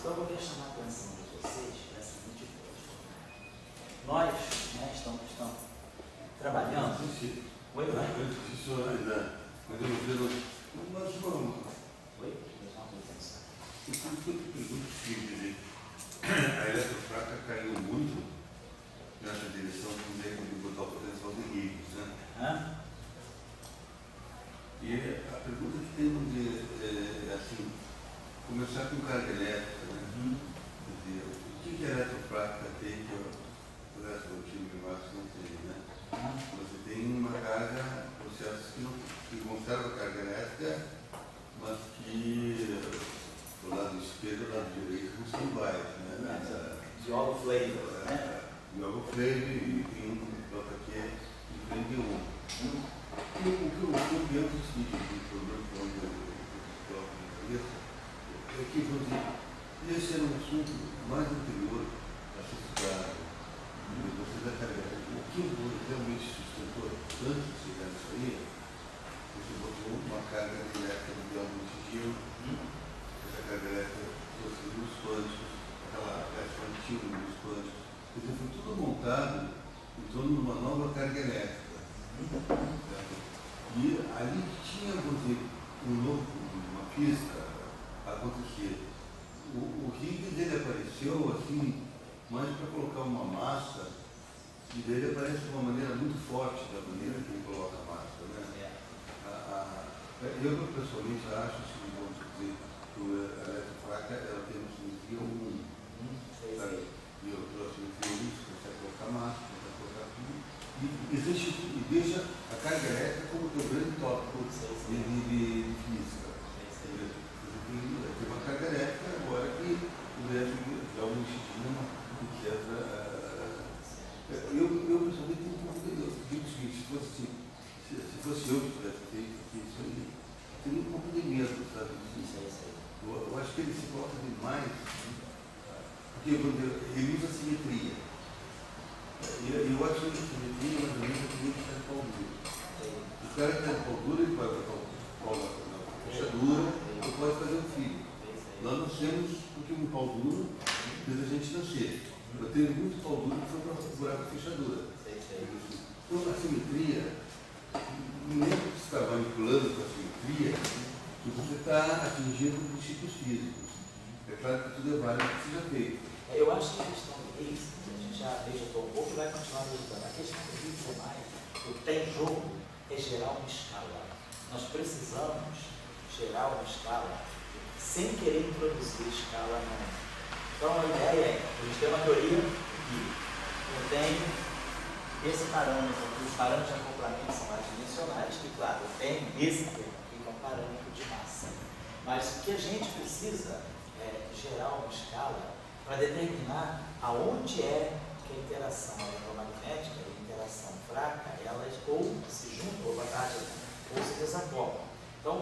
Então, eu queria chamar a atenção de vocês para a seguinte coisa. Nós, né, estamos trabalhando. Oi, vai? Isso ainda. Mas eu não vejo. Nós vamos. Oi? Deixa eu atenção. Eu pergunto o seguinte: a eletrofraca caiu muito nessa direção de botar o potencial de rios, né? E a pergunta que temos é assim: começar com carga elétrica, né? Quer dizer, o que a eletrofraca tem que o resto do time máximo não tem, né? Você tem uma carga, processos que conservam a carga elétrica, mas que do lado esquerdo e do lado direito não são iguais, né? De hollow flavor, né? De hollow flavor e tem um bloco aqui diferente de um. O que eu penso é o seguinte, o problema que eu coloco na cabeça, é que, vou dizer, esse era um assunto mais anterior a ser estudado. Você da carga elétrica, o que realmente sustentou antes de chegar nisso aí, você botou uma carga elétrica no diâmetro de gelo, essa carga elétrica trouxe luz quânticos, aquela peça antiga de luz quânticos, então foi tudo montado em torno de uma nova carga elétrica. E ali tinha, vamos dizer, uma pista a acontecer. O Higgs ele apareceu assim, mais para colocar uma massa, e dele aparece de uma maneira muito forte da maneira que ele coloca a massa. Né? Eu pessoalmente acho, se vamos dizer, que a eletrofraca ela tem uma simetria 1. E eu trouxe o fio, consegue colocar massa, consegue colocar tudo. E deixa a carga elétrica como o teu grande tópico de física. Tem uma carga elétrica agora que o deve dar um estímulo que é eu pessoalmente tenho um pouco de Deus. Digo o seguinte, se fosse eu que tivesse feito isso aí, teria um pouco de medo, sabe? Eu acho que ele se coloca demais, porque ele usa simetria. Eu acho que a simetria mais ou menos é que está de pau duro. O cara que está de pau duro, ele pode botar o pau na fechadura, ou pode fazer um filho. Nós nascemos porque um pau duro fez a gente nascer. Eu tenho muito pau duro que foi para procurar a fechadura. Então, a simetria, não é que você está manipulando com a simetria, que você está atingindo princípios físicos. É claro que tudo é válido que seja feito. Eu acho que a questão do Higgs, a gente já vegetou um pouco e vai continuar vegetando. A questão do Higgs é mais, o que tem em jogo é gerar uma escala. Nós precisamos gerar uma escala sem querer introduzir escala não. Então a ideia é, a gente tem uma teoria que eu tenho esse parâmetro, os parâmetros de acoplamento são adimensionais, que claro, eu tenho esse termo aqui que é um parâmetro de massa. Mas o que a gente precisa é gerar uma escala para determinar aonde é que a interação eletromagnética e a interação fraca, elas ou se juntam ou se desacoplam. Então,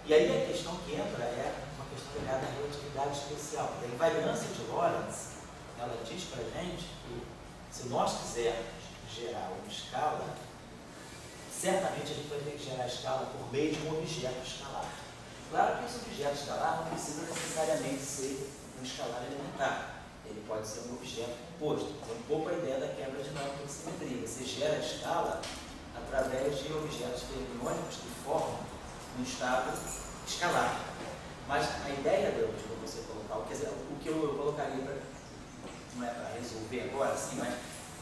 e aí a questão que entra é uma questão ligada à relatividade especial. A invariância de Lorentz, ela diz para a gente que se nós quisermos gerar uma escala, certamente a gente vai ter que gerar a escala por meio de um objeto escalar. Claro que esse objeto escalar não precisa necessariamente ser um escalar elementar. Ele pode ser um objeto composto. É um pouco a ideia da quebra dinâmica de simetria. Você gera a escala através de objetos fermiônicos que formam um estado escalar. Mas a ideia de você colocar, quer dizer, o que eu colocaria para, não é para resolver agora, sim, mas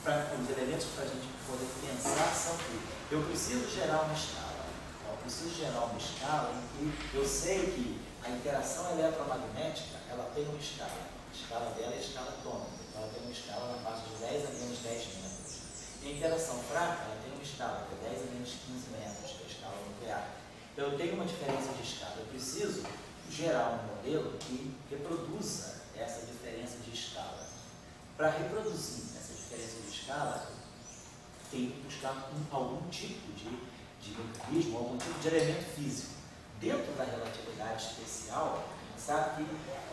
para os elementos para a gente poder pensar são que eu preciso gerar uma escala. Eu preciso gerar uma escala em que eu sei que a interação eletromagnética ela tem uma escala. A escala dela é a escala atômica. Então ela tem uma escala na faixa de 10 a menos 10 metros. E a interação fraca ela tem uma escala de 10 a menos 15 metros, que é a escala nuclear. Então eu tenho uma diferença de escala. Eu preciso gerar um modelo que reproduza essa diferença de escala. Para reproduzir essa diferença de escala, tem que buscar algum tipo de mecanismo, algum tipo de elemento físico. Dentro da relatividade especial, sabe que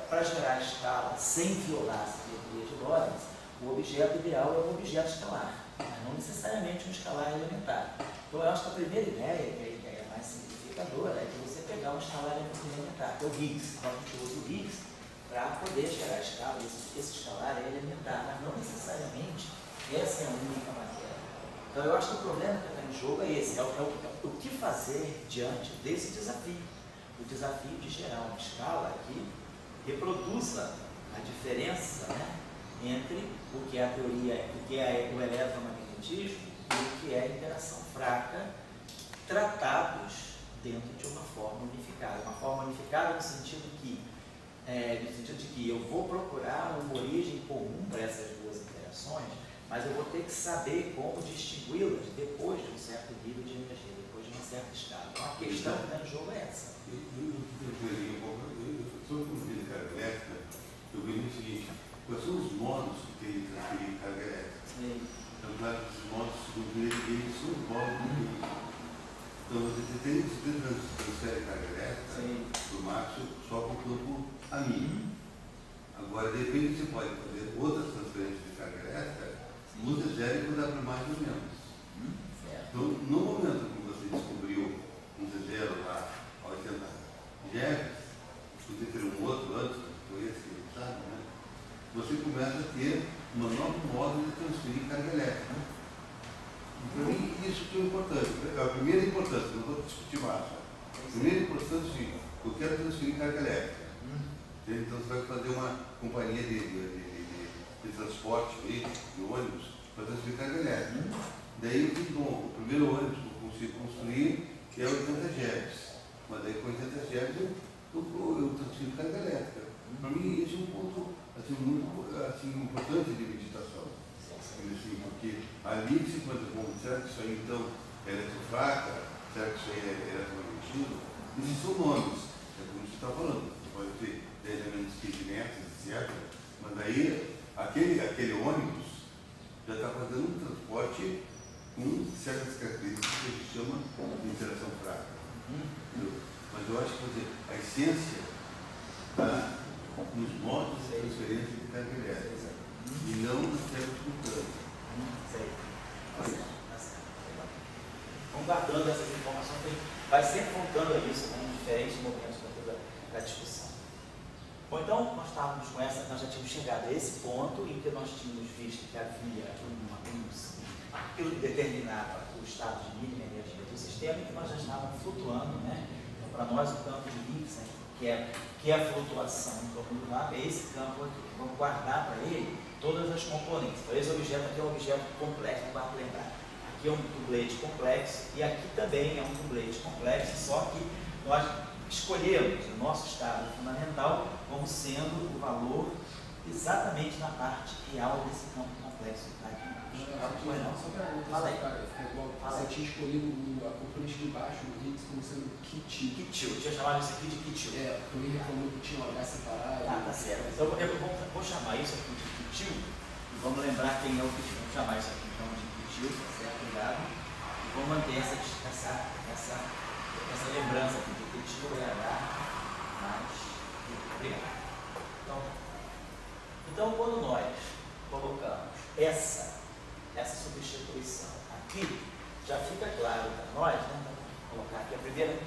para gerar a escala sem violar a simetria de Lorentz, o objeto ideal é um objeto escalar, mas não necessariamente um escalar elementar. Então eu acho que a primeira ideia, que é a ideia mais simplificadora, é que você pegar um escalar elementar, que é o Higgs. Então a gente usa o Higgs para poder gerar escala. Esse escalar é elementar, mas não necessariamente essa é a única matéria. Então eu acho que o problema que está em jogo é esse, o que fazer diante desse desafio. O desafio de gerar uma escala que reproduza a diferença, né, entre o que é a teoria, o que é o eletromagnetismo e o que é a interação fraca, tratados dentro de uma forma unificada. Uma forma unificada no sentido de que eu vou procurar uma origem comum para essas duas interações, mas eu vou ter que saber como distingui-las depois de um certo nível de energia, depois de uma certa escala. Então a questão que está em jogo é essa. Sobre o de carga elétrica, eu vi o seguinte: quais são os modos que tem de transferir carga elétrica? Então, claro, os modos do eles são os modos do veículo. Então, você transfere carga elétrica do máximo só com o campo amigo. Agora, de repente, você pode fazer outras transferências de carga elétrica, usa zero e mudar para mais ou menos. Então, no momento que você descobriu um zero lá a 80 GeV, você ter um outro antes, foi esse, sabe, né? Você começa a ter um novo modo de transferir carga elétrica. E para mim, isso que é importante. A primeira importância, não vou discutir mais. A primeira importância é eu quero transferir carga elétrica. Então você vai fazer uma companhia de transporte, de ônibus, para transferir carga elétrica. Daí eu fiz o primeiro ônibus que eu consigo construir, que é 80 GeV. Mas daí com 80 GeV eu transfiro carga elétrica. Para mim, esse é um ponto assim, muito importante de meditação. Assim, porque ali você pode dizer, será que isso aí então é eletrofraca? Será que isso aí é eletromagnetismo? Esses são nomes, é como você está falando. Você pode ter 10 elementos metros, etc. Mas daí, aquele ônibus já está fazendo um transporte com certas características que a gente chama de interação fraca. Mas eu acho que a essência está nos modos de transferência de carga elétrica e não nas terras espontâneas. Vamos guardando essas informações, vai sempre voltando a isso, né, em diferentes momentos da discussão. Bom, então nós já tínhamos chegado a esse ponto em que nós tínhamos visto que havia aquilo que determinava o estado de mínima energia do sistema e que nós já estávamos flutuando, né? Então, para nós, o campo de Higgs, né, que é a flutuação em torno do vácuo, é esse campo aqui. Vamos guardar para ele todas as componentes. Então, esse objeto aqui é um objeto complexo, não dá para lembrar. Aqui é um tublete complexo e aqui também é um tublete complexo, só que nós escolhemos o nosso estado fundamental como sendo o valor exatamente na parte real desse campo complexo que está aqui. Só para você tinha escolhido a componente de baixo do Higgs como sendo Kitil. Kitil, eu tinha chamado isso aqui de Kitil. Também reclamou que tinha um H separado. Tá certo. Então eu vou chamar isso aqui de Kitil e vamos lembrar quem é o Kitil. Vamos chamar isso aqui então de Kitil, tá certo? Obrigado. E vamos manter essa lembrança aqui de Kitil é H mais obrigado. Então quando nós colocamos essa substituição aqui, já fica claro para nós, né? Vamos colocar aqui a primeira,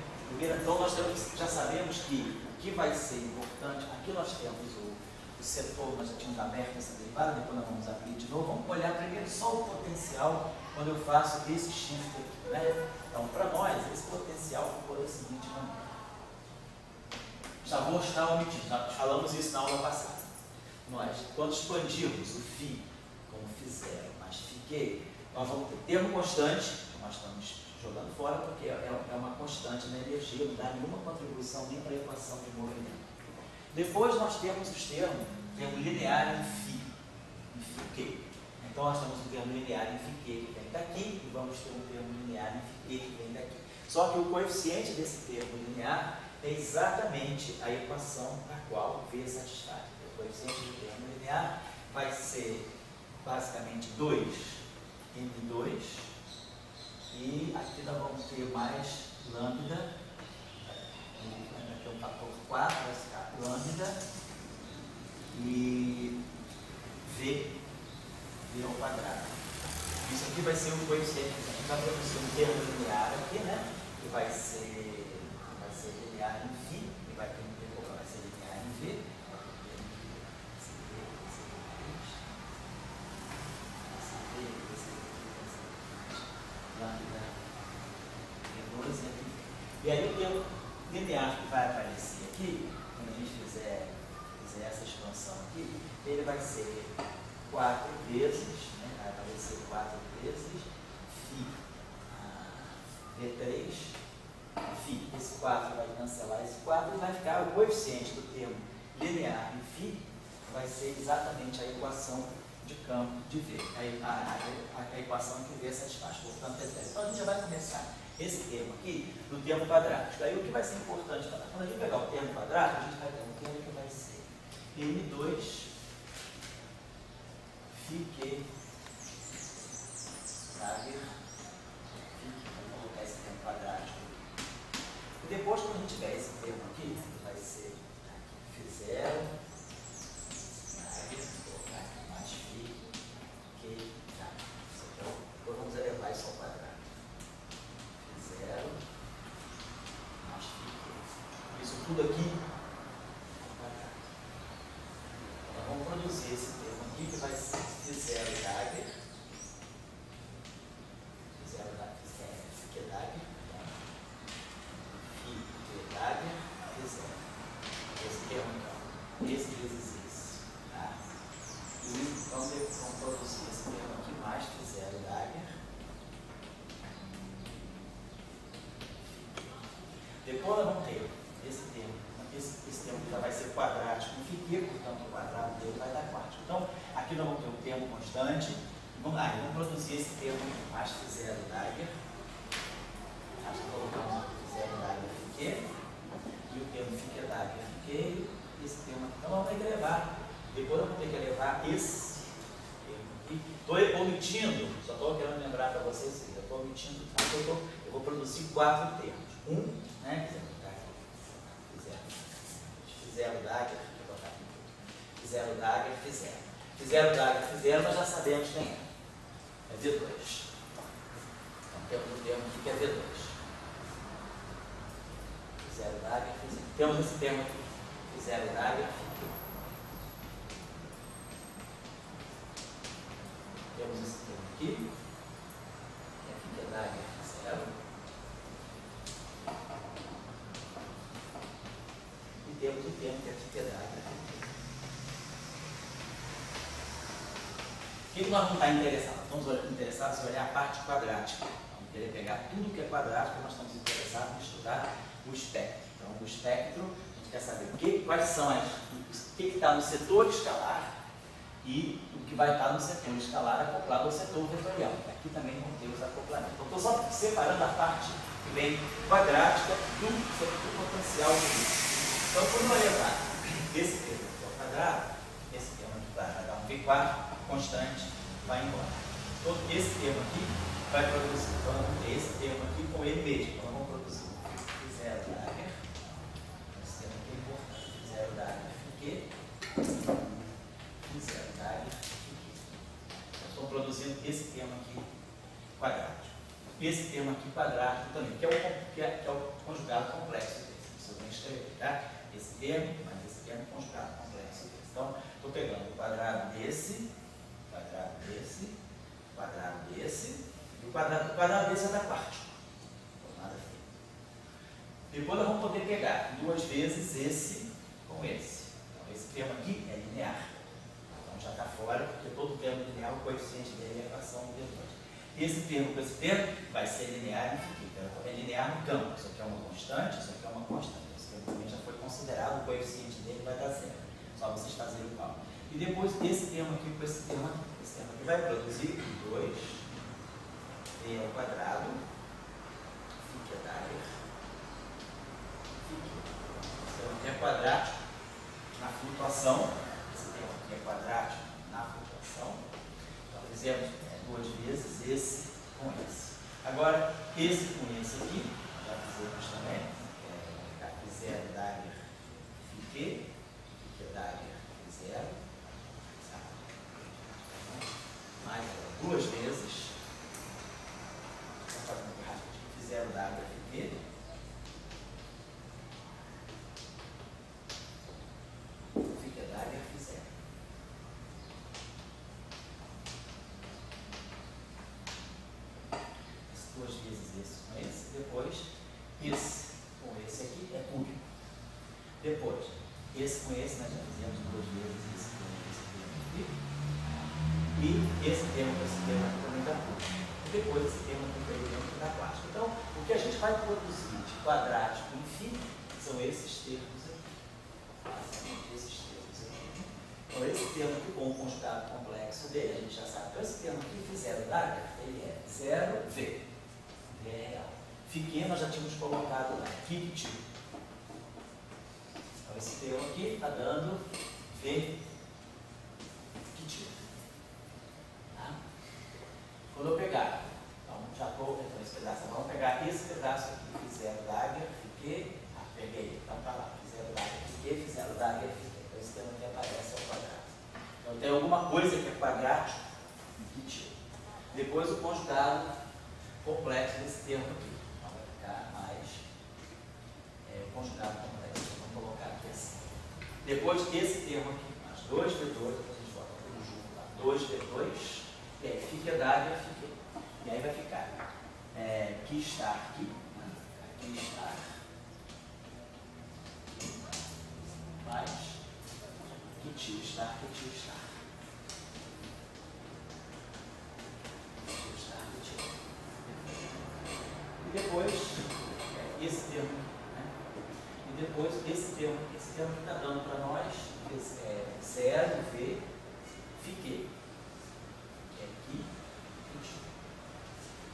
então nós já sabemos que o que vai ser importante, aqui nós temos o setor, nós já tínhamos aberto essa derivada, depois nós vamos abrir de novo, vamos olhar primeiro só o potencial quando eu faço esse shift aqui, né? Então para nós, esse potencial ficou da seguinte maneira. Já vou estar omitindo, já falamos isso na aula passada. Nós, quando expandirmos o φ como φ0 mais φk, nós vamos ter termo constante, que nós estamos jogando fora porque é uma constante na energia, não dá nenhuma contribuição nem para a equação de movimento. Depois nós temos os termo linear em φk. Então nós temos um termo linear em φk que vem daqui e vamos ter um termo linear em φk que vem daqui. Só que o coeficiente desse termo linear é exatamente a equação na qual V satisfaz. O coeficiente do termo linear vai ser basicamente 2 entre 2 e aqui nós vamos ter mais lambda, vai ter um fator 4, vai ficar lambda e V ao quadrado. Isso aqui vai ser o coeficiente, a gente vai produzir um termo linear aqui, né? Que vai ser linear em φ, e vai ter um termo que vai ser linear em V, expansão aqui, ele vai ser 4 vezes, né? Vai aparecer 4 vezes φ V3, φ. Esse 4 vai cancelar esse 4 e vai ficar o coeficiente do termo linear em φ, vai ser exatamente a equação de campo de V, a equação que V satisfaz, portanto é zero. Então a gente já vai começar esse termo aqui no termo quadrático. Aí o que vai ser importante, quando a gente pegar o termo quadrático, a gente vai ter um termo que vai ser M2 φQ Dagger, vamos colocar esse termo quadrático. E depois, quando a gente tiver esse termo aqui, vai ser Φ0 Dagger, vou colocar aqui mais φQ Dagger. Depois vamos elevar isso ao quadrado. Φ0 mais φQ. Isso tudo aqui ao quadrado. Então vamos produzir esse termo aqui que vai ser Φ0 Dagger. Esse termo então, esse vezes esse, tá? E vamos produzir esse termo aqui mais Φ0 Dagger. Depois nós vamos ter esse termo que já vai ser quadrático em φQ, portanto o quadrado dele vai dar quádrico. Então aqui nós vamos ter um termo constante. Vamos lá, vamos produzir esse termo aqui mais Φ0 Dagger. Nós colocamos Φ0 Dagger φQ. E o termo φQ Dagger φQ e esse termo aqui. Então vamos ter que elevar. Depois vamos ter que elevar esse termo aqui. Estou omitindo, só estou querendo lembrar para vocês, eu estou omitindo, tá? Eu vou produzir 4 termos. Né? Φ0 Dagger, Φ0 Dagger, Φ0. Φ0 Dagger, Φ0, nós já sabemos quem é. É V2. Então temos um termo aqui que é V2. Φ0 Dagger, Φ0. Temos esse termo aqui, Φ0 Dagger, φQ. Temos esse termo aqui, que é φQ Dagger, Φ0. E temos o termo que é φQ Dagger, φQ. O que nós vamos estar interessados? Estamos interessados em olhar a parte quadrática. Vamos querer pegar tudo que é quadrático, nós estamos interessados em estudar o espectro. Então, o espectro, a gente quer saber quais são o que está no setor escalar e o que vai estar no setor escalar acoplado ao setor vetorial. Aqui também vão ter os acoplamentos. Então, estou só separando a parte que vem quadrática do setor potencial do risco. Então, quando eu levar esse termo aqui ao quadrado, esse termo aqui vai dar um V4 constante, vai embora. Então, esse termo aqui vai produzir. Então, vamos ter esse termo aqui com ele mesmo. Então, vamos produzir Φ0 Dagger. Esse termo aqui é importante. Φ0 Dagger φQ. Φ0 Dagger φQ. Então, estou produzindo esse termo aqui quadrático. Esse termo aqui quadrático também, que é o conjugado complexo desse. Isso eu tenho que escrever, tá? Esse termo, mas esse termo é conjugado complexo desse. Então, estou pegando o quadrado desse, quadrado desse, e o quadrado desse é da parte. Nada feio. Depois nós vamos poder pegar 2 vezes esse com esse. Então, esse termo aqui é linear. Então já está fora, porque todo termo linear, o coeficiente dele é a equação de V2. Esse termo com esse termo vai ser linear em φQ. Então, é linear no campo. Isso aqui é uma constante, isso aqui é uma constante. Esse termo também já foi considerado, o coeficiente dele vai dar zero. Só vocês fazerem o cálculo. E depois esse termo aqui com esse termo aqui. Esse termo aqui vai produzir 2 e ao quadrado, φQ Dagger, φQ. Esse termo aqui é quadrático na flutuação. Esse termo aqui é quadrático na flutuação. Então fizemos 2 vezes esse com esse. Agora, esse com esse aqui, já fizemos também, Φ0 Dagger φQ, φQ Dagger Φ0. Mais 2 vezes. Vou fazer um rápido. Φ0 Dagger φQ. φQ Dagger Φ0. Duas vezes esse com esse. Depois, esse com esse aqui é cúbico. Depois, esse com esse, nós já fizemos E esse termo aqui também dá curva. E depois esse termo aqui também dá plástica. Então, o que a gente vai produzir de quadrático e fino são esses termos aqui. Basicamente, esses termos aqui. Então, esse termo aqui com o conjugado complexo dele, a gente já sabe. Então, esse termo aqui, zero Dagger, ele é 0V. V é real. Fiquei, nós já tínhamos colocado lá. Fictício. Então, esse termo aqui está dando V fictício. Tá? Quando eu pegar, então, já estou, então, esse pedaço, vamos pegar esse pedaço aqui, zero Dagger, fiquei, peguei, então tá lá, zero Dagger, fiquei, zero Dagger, fiquei. Então, esse termo aqui aparece ao quadrado. Então, tem alguma coisa que é quadrático, fictício. Depois, o conjugado complexo desse termo aqui. Então, vai ficar mais o conjugado complexo. Vamos colocar aqui assim. Depois, esse termo aqui, mais 2V2, depois a gente bota tudo junto lá, 2V2, e aí fica Dagger, fiquei. E aí vai ficar que está aqui, aqui está, mais que tio está, que tio está. E depois, esse termo, né? E depois, esse termo que está dando para nós, 0V, fiquei. Que é aqui,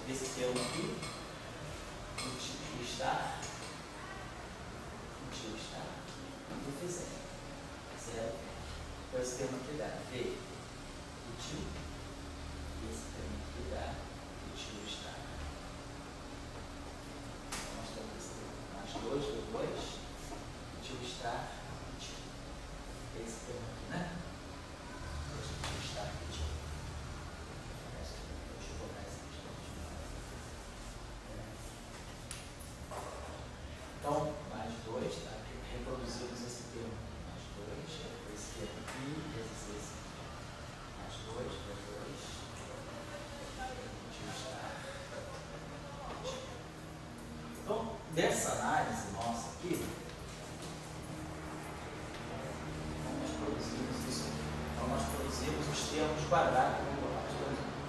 esse termo aqui, está, e fizer. 0. Então, esse termo aqui dá V, esse termo aqui dá, está. Nós temos esse termo mais 2, depois, está, esse termo aqui, né? Está, deixa eu botar esse aqui. Então, mais 2, tá? Reproduzimos esse termo. Mais 2, esse termo aqui, esse. Mais 2, depois. Então, dessa análise nossa aqui, nós produzimos isso. Então, nós produzimos os termos quadráticos.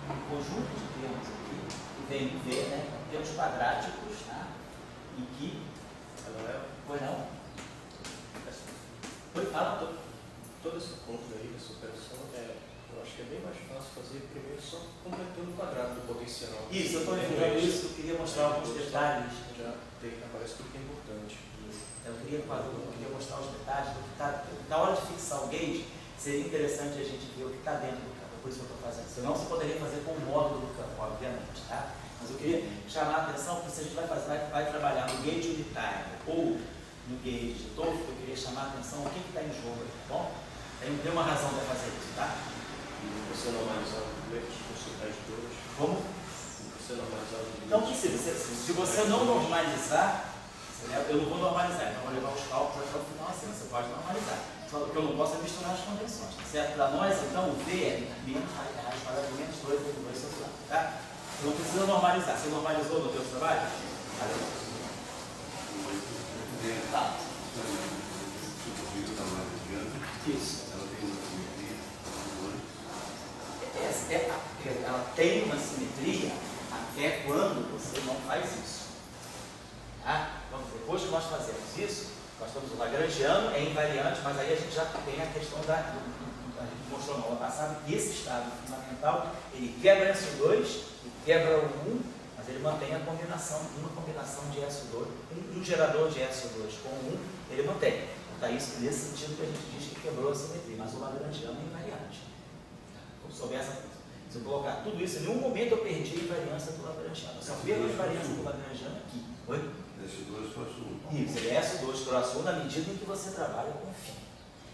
Um conjunto de termos aqui, que vem do V, né? Termos quadráticos, tá? E que. Foi não? Foi, fala. Todo esse conto aí, essa operação, eu acho que é bem mais fácil fazer primeiro só completando o quadrado do potencial. Isso, eu estou lembrando isso, eu queria mostrar alguns detalhes. Já aparece tudo que é importante. Eu queria mostrar os detalhes do que está. Na hora de fixar o gauge, seria interessante a gente ver o que está dentro do campo, por isso que eu estou fazendo. Senão você poderia fazer com o módulo do campo, obviamente, tá? Mas eu queria chamar a atenção, porque se a gente vai trabalhar no gauge unitário ou no gauge de Tolfo, eu queria chamar a atenção o que está em jogo, tá bom? Tem uma razão para fazer isso, tá? Você normalizar os porcentagens de todos. Como? Você normalizar os então, se você não normalizar, eu não vou normalizar, então eu vou levar os cálculos até o final assim, você pode normalizar. Só que eu não posso é misturar as convenções, tá certo? Para nós, então, o V é menos raiz para menos 2 vezes 2 sobre lado, tá? Não precisa normalizar. Você normalizou no teu trabalho? Tá. Isso. Ela tem uma simetria até quando você não faz isso. Tá? Então, depois que nós fazemos isso, nós estamos no lagrangiano, é invariante, mas aí a gente já tem a questão da. A gente mostrou na aula passada que esse estado fundamental ele quebra SO2 e quebra o 1, mas ele mantém a combinação, uma combinação de SO2, um gerador de SO2 com o 1, ele mantém. Então, tá isso nesse sentido que a gente diz que quebrou a simetria, mas o lagrangiano é invariante. Então, se eu colocar tudo isso, em nenhum momento eu perdi a invariância do lagrangiano. Eu só perco a invariância do lagrangiano aqui. Oi? S2 cross 1. Isso, ele é S2 cross 1 na medida em que você trabalha com φ.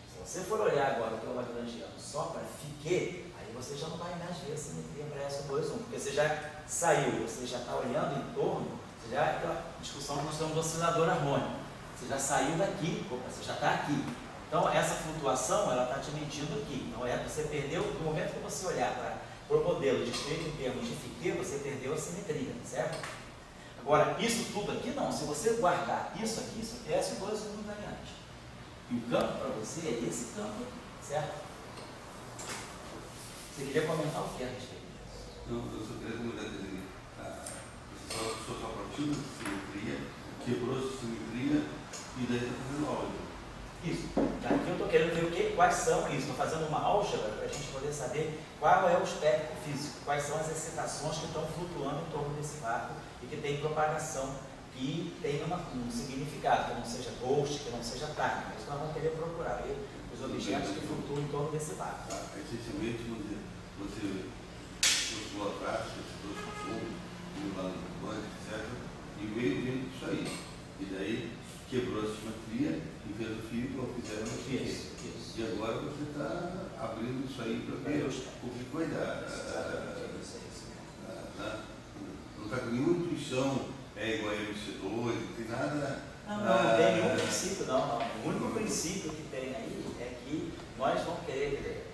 Se você for olhar agora o teu lagrangiano só para φ, aí você já não vai mais ver a simetria para S2, 1, porque você já saiu, você já está olhando em torno, você já é aquela discussão que nós temos do oscilador harmônico. Você já saiu daqui, você já está aqui. Então, essa flutuação, ela está te medindo aqui. Então, você perdeu, no momento que você olhar para o modelo descrito em termos de φ, você perdeu a simetria, certo? Agora, isso tudo aqui não. Se você guardar isso aqui é S2 invariante. E o campo para você é esse campo aqui, certo? Você queria comentar o que a respeito disso? Não, eu só queria comentar que só partiu da simetria, quebrou essa simetria e daí está fazendo álgebra. Isso. Aqui eu estou querendo ver quais são isso. Estou fazendo uma álgebra para a gente poder saber qual é o espectro físico, quais são as excitações que estão flutuando em torno desse vácuo e que tem propagação, que tem um significado, que não seja ghost, que não seja time. Isso nós vamos querer procurar. Os objetos que flutuam em torno desse vácuo. Essencialmente, você postulou atrás, você trouxe o fundo, o valor, etc. E veio dentro disso aí. E daí quebrou a simetria e fez o fio como fizeram aqui. Isso. E agora você está abrindo isso aí para ver o que vai dar. Não está com nenhuma intuição, é igual a MC2, não tem nada. Não tem nenhum princípio, não. O único princípio que tem aí é que nós vamos querer.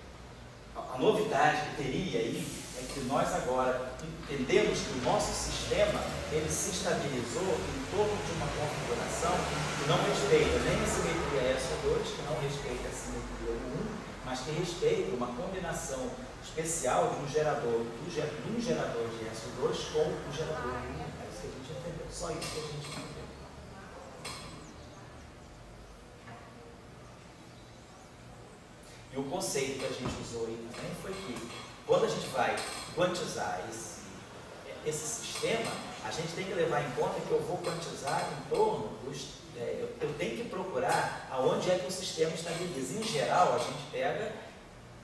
A novidade que teria aí é que nós agora entendemos que o nosso sistema ele se estabilizou em torno de uma configuração que não respeita nem a simetria SO2, que não respeita a simetria 1, mas que respeita uma combinação especial de um gerador de SO2 com o gerador de 1. É isso que a gente entendeu. Só isso que a gente entendeu. E o conceito que a gente usou aí também foi que, quando a gente vai quantizar esse sistema, a gente tem que levar em conta que eu vou quantizar em torno dos... eu tenho que procurar aonde é que o sistema estabiliza. Em geral, a gente pega,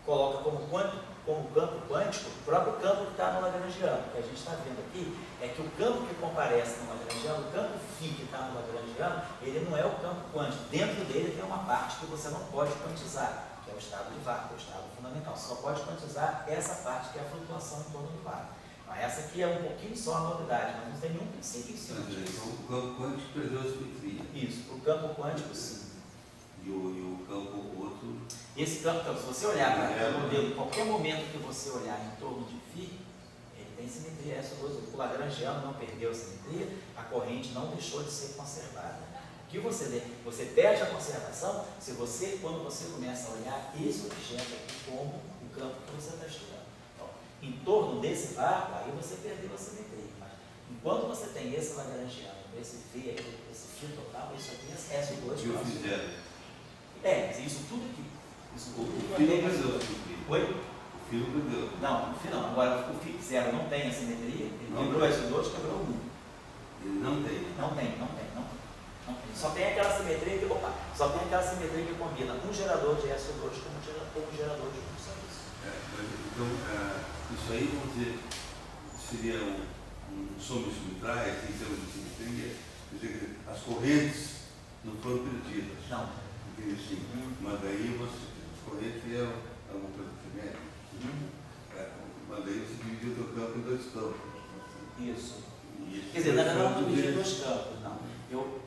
coloca como campo quântico o próprio campo que está no Lagrangiano. O que a gente está vendo aqui é que o campo que comparece no Lagrangiano, o campo φ que está no Lagrangiano, ele não é o campo quântico. Dentro dele tem uma parte que você não pode quantizar, que é o estado de vácuo, o estado fundamental. Você só pode quantizar essa parte que é a flutuação em torno do vácuo. Mas essa aqui é um pouquinho só a novidade, mas não tem nenhum princípio em cima disso. Então, o campo quântico perdeu a simetria. Isso, o campo quântico sim. E o campo outro... Esse campo, então, se você olhar para o modelo, em qualquer momento que você olhar em torno de φ, ele tem simetria SO2. O Lagrangiano não perdeu a simetria, a corrente não deixou de ser conservada. Que você perde a conservação quando você começa a olhar esse objeto aqui como o campo que você está estudando. Então, em torno desse vácuo, aí você perdeu a simetria. Mas enquanto você tem esse Lagrangiano, esse V aqui, esse φ total, isso aqui é SO2. E o fizeram? Mas isso tudo aqui. Isso tudo o fio perdeu a simetria. Oi? O fio perdeu. Não, o fio não. Agora o φ zero não tem a simetria, ele quebrou SO2, quebrou 1. Ele não tem. Não tem. Só tem aquela simetria que combina um gerador de SO2 com um gerador de 1. Só isso. Então, isso aí, vamos dizer, seria um somos simetrais em termos de simetria, quer dizer, as correntes não foram perdidas. Não. Entende assim? Mas daí as correntes vieram alguma coisa diferente. Mas daí você dividiu o teu campo em dois campos. Isso. Quer dizer, não dividi dois campos, não. Eu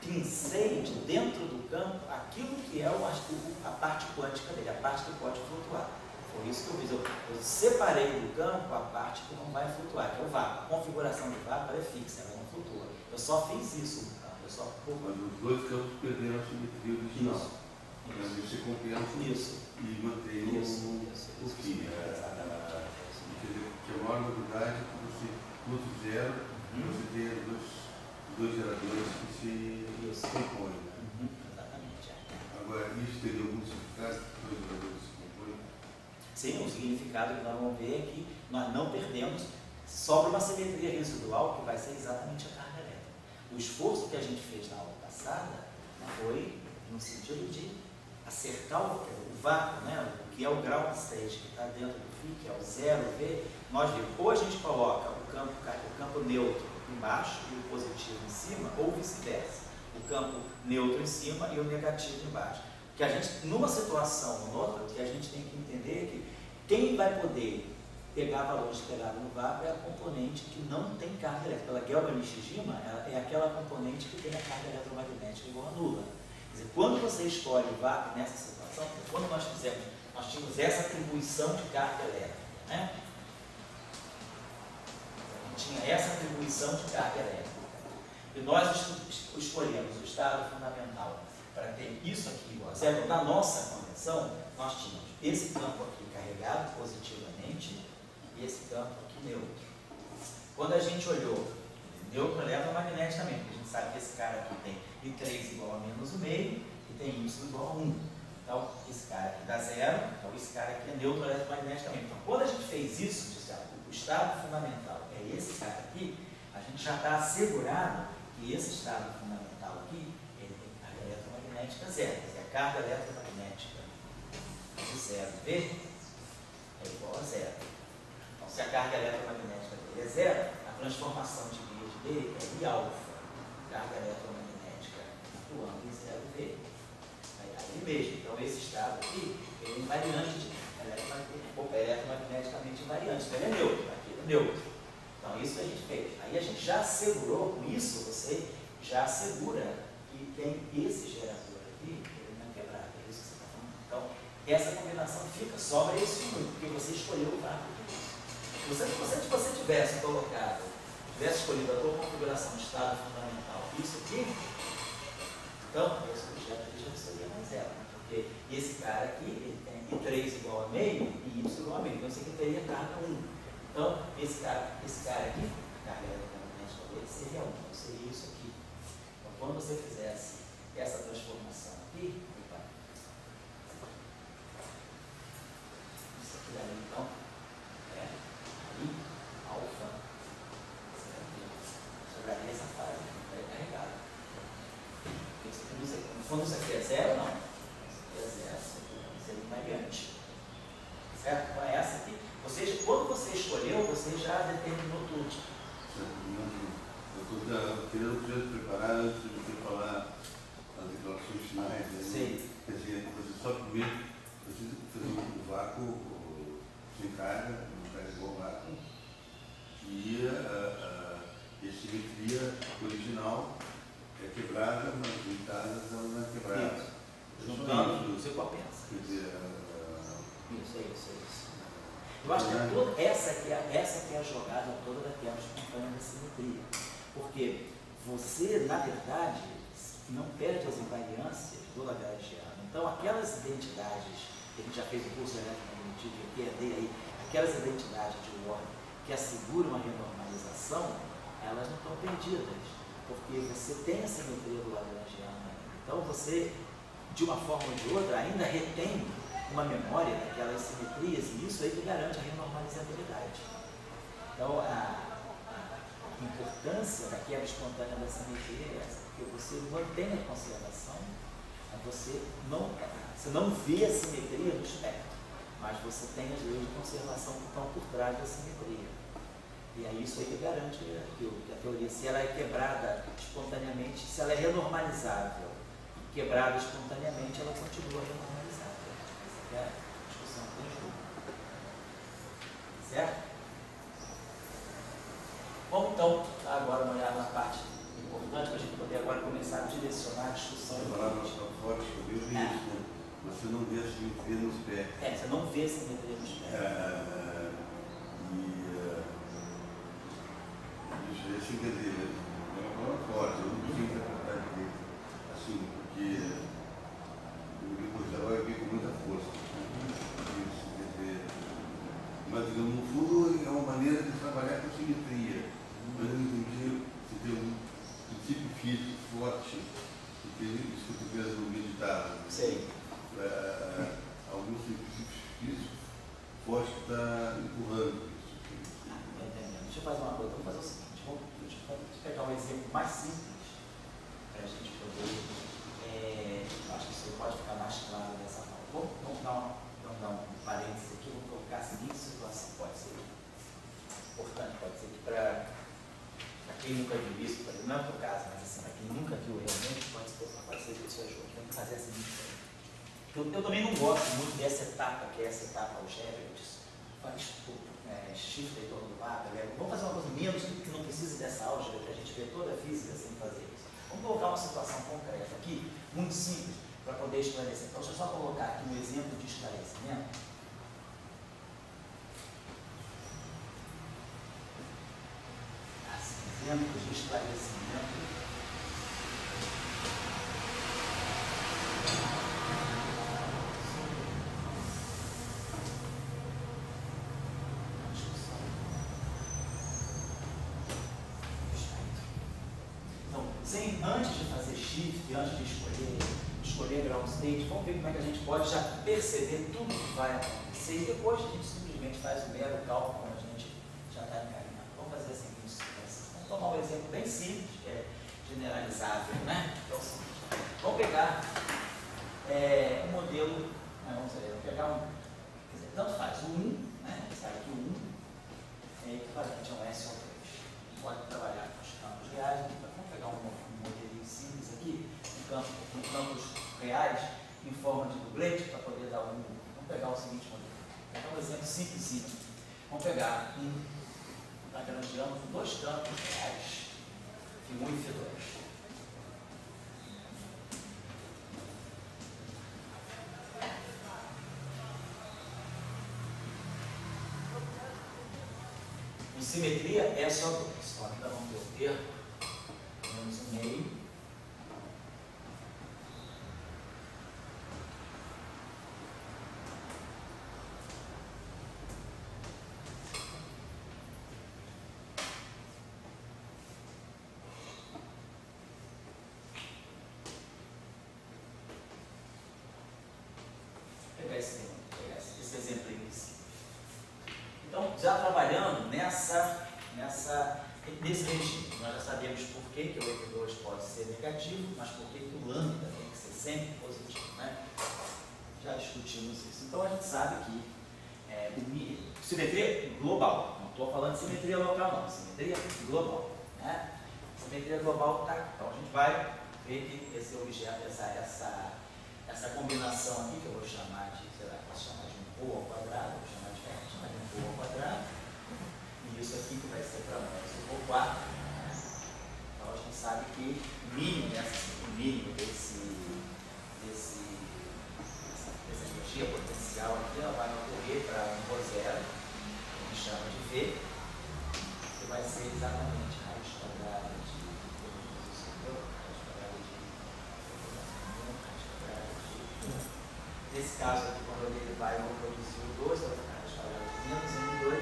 pincei de dentro do campo aquilo que é a parte quântica dele, a parte que pode flutuar. Foi isso que eu fiz. Eu separei do campo a parte que não vai flutuar, que é o vácuo. A configuração do vácuo é fixa, ela não flutua. Eu só fiz isso no campo. Mas os dois campos perderam a simetria original. Mas você compensa e mantém o φ. Que a maior novidade é que você, no zero, você tem dois geradores que se compõem. Exatamente. Agora, isso teria algum significado que dois geradores se compõem? Sim, o significado que nós vamos ver é que nós não perdemos, sobra uma simetria residual que vai ser exatamente a carga elétrica. O esforço que a gente fez na aula passada foi no sentido de acertar o vácuo, né? O que é o ground state que está dentro do φ, que é o 0V. Nós vimos, ou a gente coloca o campo neutro embaixo e o positivo em cima, ou vice-versa. O campo neutro em cima e o negativo embaixo. Que a gente, numa situação ou noutra, que a gente tem que entender que quem vai poder pegar valores esperados no vácuo é a componente que não tem carga elétrica. Pela Gelman-Nishijima, é aquela componente que tem a carga eletromagnética igual a nula. Quer dizer, quando você escolhe o vácuo nessa situação, quando nós tínhamos essa atribuição de carga elétrica, né? Tinha essa atribuição de carga elétrica. E nós escolhemos o estado fundamental para ter isso aqui igual a zero, na nossa convenção, nós tínhamos esse campo aqui carregado positivamente e esse campo aqui neutro. Quando a gente olhou neutro eletromagneticamente, a gente sabe que esse cara aqui tem I3 igual a menos o meio e tem Y igual a 1. Então, esse cara aqui dá zero, então esse cara aqui é neutro eletromagneticamente. Então, quando a gente fez isso, o estado fundamental é esse cara aqui, a gente já está assegurado que esse estado fundamental aqui, ele tem carga eletromagnética zero. Quer dizer, a carga eletromagnética de 0V é igual a zero. Então, se a carga eletromagnética dele é zero, a transformação de rede dele é I alfa, carga eletromagnética atuando em 0V. Aí mesmo, então esse estado aqui, ele é invariante de eletromagneticamente invariante, então ele é neutro, aqui ele é neutro. Então isso a gente fez. Aí a gente já assegurou, com isso você já assegura que tem esse gerador aqui, ele não é quebrado, é isso que você está falando. Então essa combinação fica, sobra esse número, porque você escolheu o vácuo disso. Se você tivesse colocado, tivesse escolhido a tua configuração de estado fundamental, isso aqui, então esse objeto aqui já seria mais zero, porque esse cara aqui, ele tem I3 igual a meio e Y igual a meio, então esse aqui teria carga 1. Então, esse cara aqui, a carga eletromagnética dele seria 1, então seria isso aqui. Então, quando você fizesse essa transformação aqui, isso aqui daí, então, é I alfa, sobraria essa fase, é carregada. Quando isso aqui é zero, não. Isso aqui é zero, isso aqui seria invariante. Certo? Então é essa aqui. Ou seja, quando você escolheu, você já determinou tudo. Eu estou querendo preparar antes de você falar as declarações finais. Né? Sim. Quer dizer, você só primeiro precisa fazer um vácuo sem carga, não carga igual vácuo, e a simetria original é quebrada, mas limitada não é quebrada. Juntando, você compensa. Quer dizer, isso. Eu acho que essa aqui é a jogada toda daquela espontânea da simetria. Porque você, na verdade, não perde as invariâncias do Lagrangiano. Então, aquelas identidades, que a gente já fez o curso de eletromagnetismo, eu PhD aí, aquelas identidades de ordem que asseguram a renormalização, elas não estão perdidas. Porque você tem a simetria do Lagrangiano. Então, você, de uma forma ou de outra, ainda retém uma memória daquelas simetrias, e isso aí que garante a renormalizabilidade. Então, a importância da quebra espontânea da simetria é essa, porque você mantém a conservação, você não vê a simetria no espectro, mas você tem as leis de conservação que estão por trás da simetria. E é isso aí que garante que a teoria, se ela é quebrada espontaneamente, se ela é renormalizável e quebrada espontaneamente, ela continua renormalizável. Essa é a discussão que tem jogo. Certo? Vamos então agora uma olhada na parte importante para a gente poder agora começar a direcionar a discussão. Você não vê a simetria no espectro. Você não vê a simetria no espectro. Assim, quer dizer, é uma palavra forte, eu não consigo interpretar direito, assim, porque o Nicolau vem com muita força. Isso, quer dizer, mas, no fundo, é uma maneira de trabalhar com simetria. Mas eu entendi que tem um princípio físico forte, porque isso que tu vês no meditar. Sei. Alguns princípios físicos fortes que está empurrando isso. Deixa eu fazer uma coisa, vamos fazer o seguinte. Deixa eu pegar um exemplo mais simples para a gente poder. Acho que isso pode ficar mais claro dessa forma. Vamos dar um parênteses aqui, vamos colocar a seguinte situação. Pode ser importante, pode ser que para quem nunca viu isso, não é o teu caso, mas assim, para quem nunca viu realmente, pode ser que isso ajude. Vamos fazer a seguinte coisa. Eu também não gosto muito dessa etapa, que é essa etapa algébrica, chifre em torno do mapa. Vamos fazer uma coisa menos que não precise dessa álgebra, que a gente vê toda a física sem fazer isso. Vamos colocar uma situação concreta aqui, muito simples, para poder esclarecer. Então, deixa eu só colocar aqui um exemplo de esclarecimento. Exemplos de esclarecimento shift antes de escolher ground state. Vamos ver como é que a gente pode já perceber tudo que vai acontecer e depois a gente simplesmente faz o mero cálculo quando a gente já está encaminhado. Vamos fazer a seguinte situação. Vamos tomar um exemplo bem simples, que é generalizável, né? Então, vamos pegar um modelo, vamos pegar quer dizer, tanto faz, o 1, né? Sabe que o 1 é equivalente a um SO3. Pode trabalhar com os campos reais. Vamos pegar um modelinho simples aqui, com campos reais em forma de dublete, para poder dar um. Vamos pegar o seguinte modelo. Vou pegar um exemplo simplesinho. Vamos pegar lagrangiano com dois campos reais, Φ1 e Φ2. Em simetria é só 2. Então vamos ter o termo menos 1,5. Vou pegar esse exemplo aí. Então, já trabalhando nesse regime, nós já sabemos por que o F2 pode ser negativo, mas por que o lambda tem que ser sempre positivo, né? Já discutimos isso. Então, a gente sabe que simetria global, não estou falando de simetria local, não, simetria global, né? Simetria global está. Então, a gente vai ver que esse objeto, essa combinação aqui, que eu vou chamar de, posso chamar de um O ao quadrado, vou chamar de um O ao quadrado, e isso aqui que vai ser para nós o O4. Então a gente sabe que o mínimo dessa energia potencial aqui, ela vai ocorrer para um O0, que a gente chama de V, que vai ser exatamente raiz quadrada nesse caso aqui, quando ele vai produzir o 2, vai ficar raiz quadrada de menos M2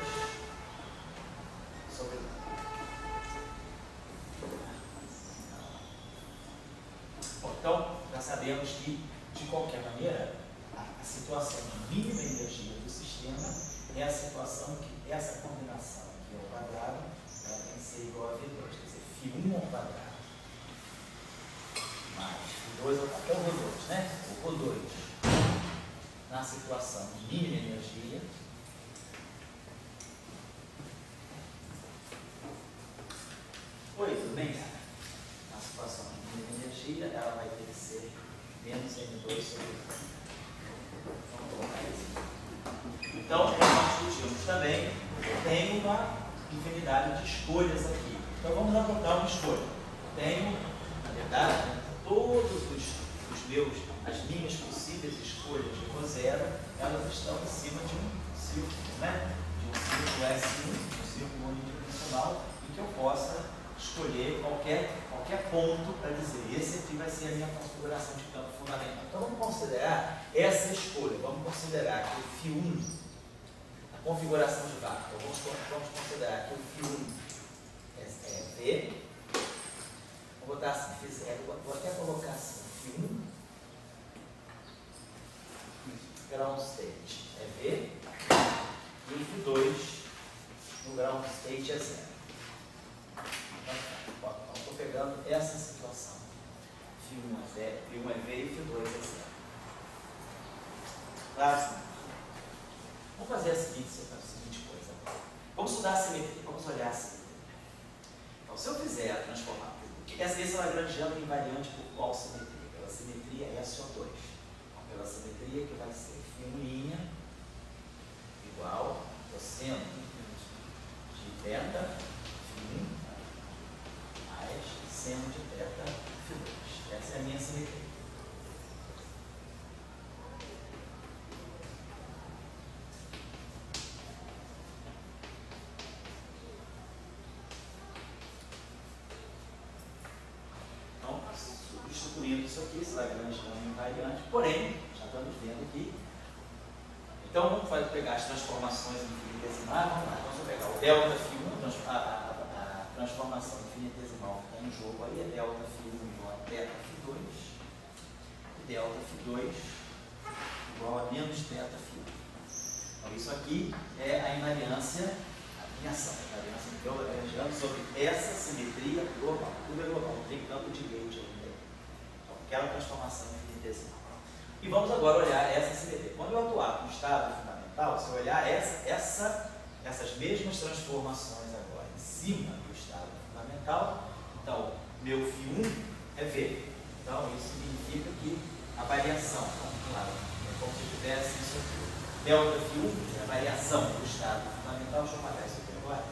sobre 1. Bom, então, já sabemos que, de qualquer maneira, a situação de mínima energia do sistema é a situação que essa combinação aqui ao quadrado ela tem que ser igual a V2, quer dizer, Φ1 ao quadrado mais Φ2 ao quadrado, é o Rho2, né? O Rho2 na situação de mínima energia tudo bem, cara? Na situação de mínima energia, ela vai ter que ser menos M2 sobre 1. Vamos colocar isso. Então, nós discutimos também, tem uma infinidade de escolhas aqui. Então, vamos adotar uma escolha. Tenho, na verdade, as minhas possíveis escolhas de Rho0, elas estão em cima de um círculo, né? De um círculo S1, um círculo unidimensional, em que eu possa escolher qualquer ponto para dizer, esse aqui vai ser a minha configuração de campo fundamental. Então vamos considerar essa escolha, vamos considerar que o Φ1, a configuração de vácuo, vamos considerar que o Φ1 é V, vou botar assim, vou até colocar assim, Φ1 ground state é V e o Φ2 no ground state é 0. Então, estou pegando essa situação. Φ1 é V e Φ2 é 0. Claro? Vamos fazer a seguinte coisa. Vamos estudar a simetria, vamos olhar a simetria. Então, se eu fizer transformar, esse lagrangiano é invariante por qual simetria? Pela simetria SO2. Então, pela simetria que vai ser Φ1' igual cosseno de θ Φ1 mais seno de θ Φ2. Essa é a minha simetria. Então, substituindo isso aqui, esse lagrangiano invariante, porém, já estamos vendo aqui. Então, vamos pegar as transformações infinitesimais. Vamos lá, vamos pegar o delta Φ1, a transformação infinitesimal que está em jogo aí é delta φ1 igual a θ φ2, e delta φ2 igual a menos θ φ1. Então, isso aqui é a invariância, a alinhação, a invariância de Lagrangiano sobre essa simetria global. Tudo é global, não tem campo de gauge ainda. Então, aquela transformação infinitesimal. E vamos agora olhar essa simetria. Quando eu atuar no estado fundamental, se eu olhar essas mesmas transformações agora em cima do estado fundamental, então, meu φ1 é V. Então, isso significa que a variação, claro, é como se tivesse isso aqui. Delta φ1 é a variação do estado fundamental. Deixa eu apagar isso aqui agora.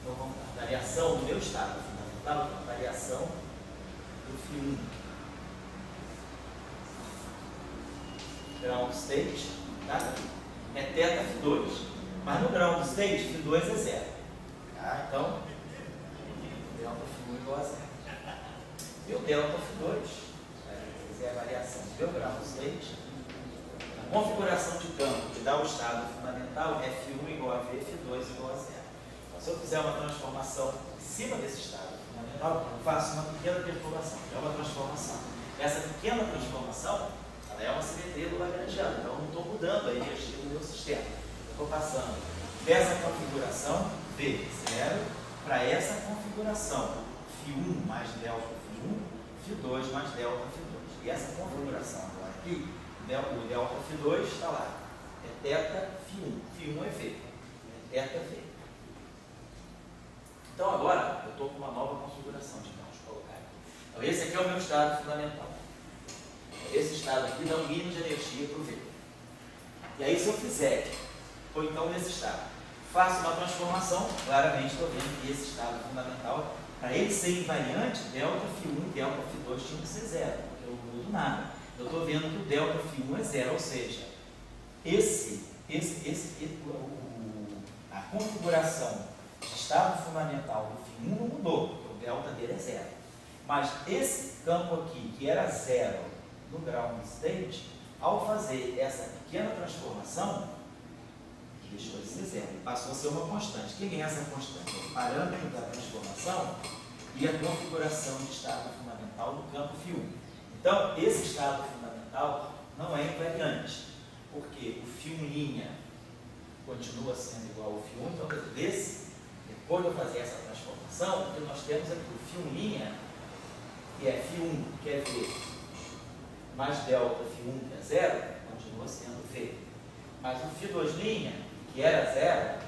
Então, vamos lá. Variação do meu estado fundamental, então, variação do φ1. Ground state, tá? É θ φ2. Mas no ground state, φ2 é zero. Tá? Então, delta φ1 igual a zero. E o delta fy2 é a variação do meu ground state. A configuração de campo que dá o estado fundamental é φ1 igual a V, φ2 igual a zero. Então, se eu fizer uma transformação em cima desse estado fundamental, eu faço uma pequena perturbação, que é uma transformação. Essa pequena transformação, ela é uma simetria do Lagrangiano, então eu não estou mudando a energia do meu sistema. Eu estou passando dessa configuração V0 para essa configuração φ1 mais delta φ1, φ2 mais delta φ2. E essa configuração agora aqui, o delta φ2 está lá, é θ φ1, φ1 é V, é θ V. Então agora eu estou com uma nova configuração de campos colocar aqui. Então esse aqui é o meu estado fundamental. Esse estado aqui dá um mínimo de energia para o V. E aí se eu fizer, ou então nesse estado, faço uma transformação, claramente estou vendo que esse estado fundamental, para ele ser invariante, delta φ1 e delta φ2 tinham que ser zero, porque eu não mudo nada. Eu estou vendo que o delta φ1 é zero, ou seja, a configuração de estado fundamental do φ1 não mudou, porque o delta dele é zero. Mas esse campo aqui, que era zero no ground state, ao fazer essa pequena transformação, deixou de ser zero, passou a ser uma constante. Quem é essa constante? É o parâmetro da transformação e a configuração de estado fundamental do campo φ1. Então, esse estado fundamental não é invariante, porque o φ1' continua sendo igual ao φ1, então, depois de eu fazer essa transformação, o que nós temos é que o φ1', que é φ1, que é V, mais delta φ1, que é zero, continua sendo V. Mas o φ2', que era zero,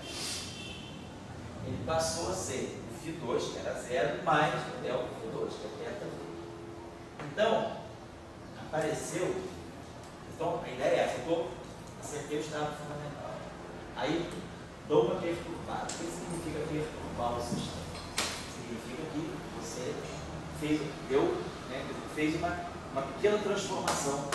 ele passou a ser o φ2, que era zero, mais o delta φ2, que é θ V. Então, apareceu, então a ideia é essa, eu acertei o estado fundamental. Aí, dou uma perturbada. O que significa perturbar o sistema? Significa que você fez uma pequena transformação.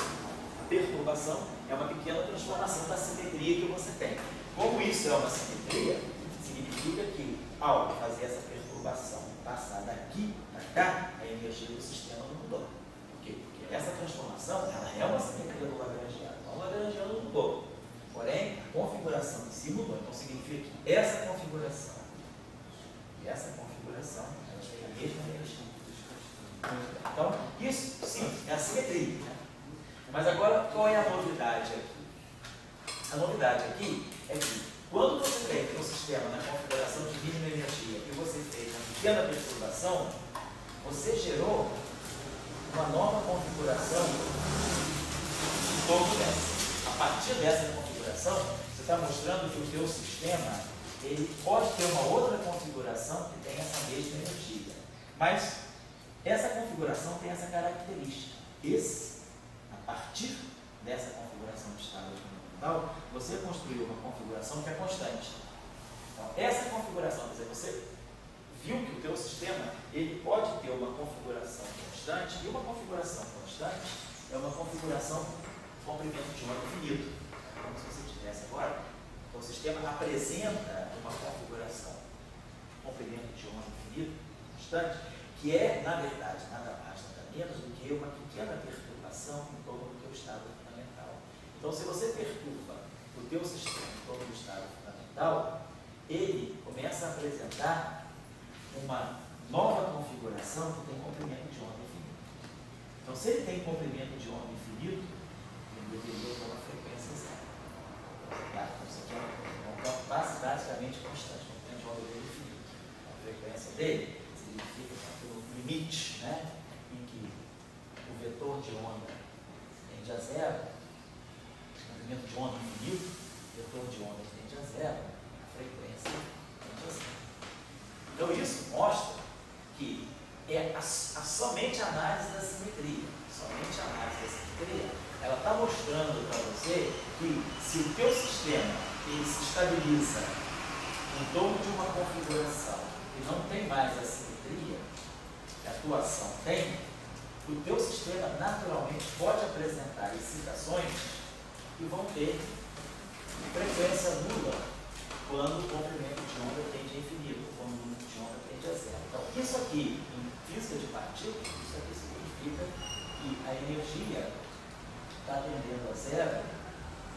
A perturbação é uma pequena transformação da simetria que você tem. Como isso é uma simetria, significa que ao fazer essa perturbação passar daqui para cá, a energia do sistema não mudou. Por quê? Porque essa transformação ela é uma simetria do Lagrangiano. Então o Lagrangiano não mudou. Porém, a configuração em si mudou. Então significa que essa configuração e essa configuração elas têm a mesma energia. Então, isso sim, é a simetria. Né? Mas agora, qual é a novidade aqui? A novidade aqui é que, quando você tem um sistema na configuração de mínima energia e você fez uma pequena perturbação, você gerou uma nova configuração em torno dessa. A partir dessa configuração, você está mostrando que o seu sistema ele pode ter uma outra configuração que tem essa mesma energia. Mas essa configuração tem essa característica. A partir dessa configuração de estado fundamental, você construiu uma configuração que é constante. Então, essa configuração, quer dizer, você viu que o teu sistema ele pode ter uma configuração constante, e uma configuração constante é uma configuração de comprimento de onda infinito. Como se você tivesse agora. Então, o sistema apresenta uma configuração de comprimento de onda infinito constante, que é, na verdade, nada mais, nada menos do que uma pequena perturbação em torno do teu estado fundamental. Então, se você perturba o teu sistema em torno do estado fundamental, ele começa a apresentar uma nova configuração que tem comprimento de onda infinito. Então, se ele tem comprimento de onda infinito, ele deveria ter uma frequência zero. Tá? Então, isso aqui é um campo basicamente constante, um comprimento de onda dele infinito. A frequência dele significa que no limite, né, em que o vetor de onda tende a zero, comprimento de onda infinito, vetor de onda tende a zero, a frequência tende a zero. Então, isso mostra que é somente a análise da simetria, ela está mostrando para você que se o teu sistema ele se estabiliza em torno de uma configuração e não tem mais a simetria que a tua ação tem, o teu sistema naturalmente pode apresentar excitações que vão ter frequência nula quando o comprimento de onda tende a infinito, quando o número de onda tende a zero. Então, isso aqui, em física de partículas, isso aqui significa que a energia está tendendo a zero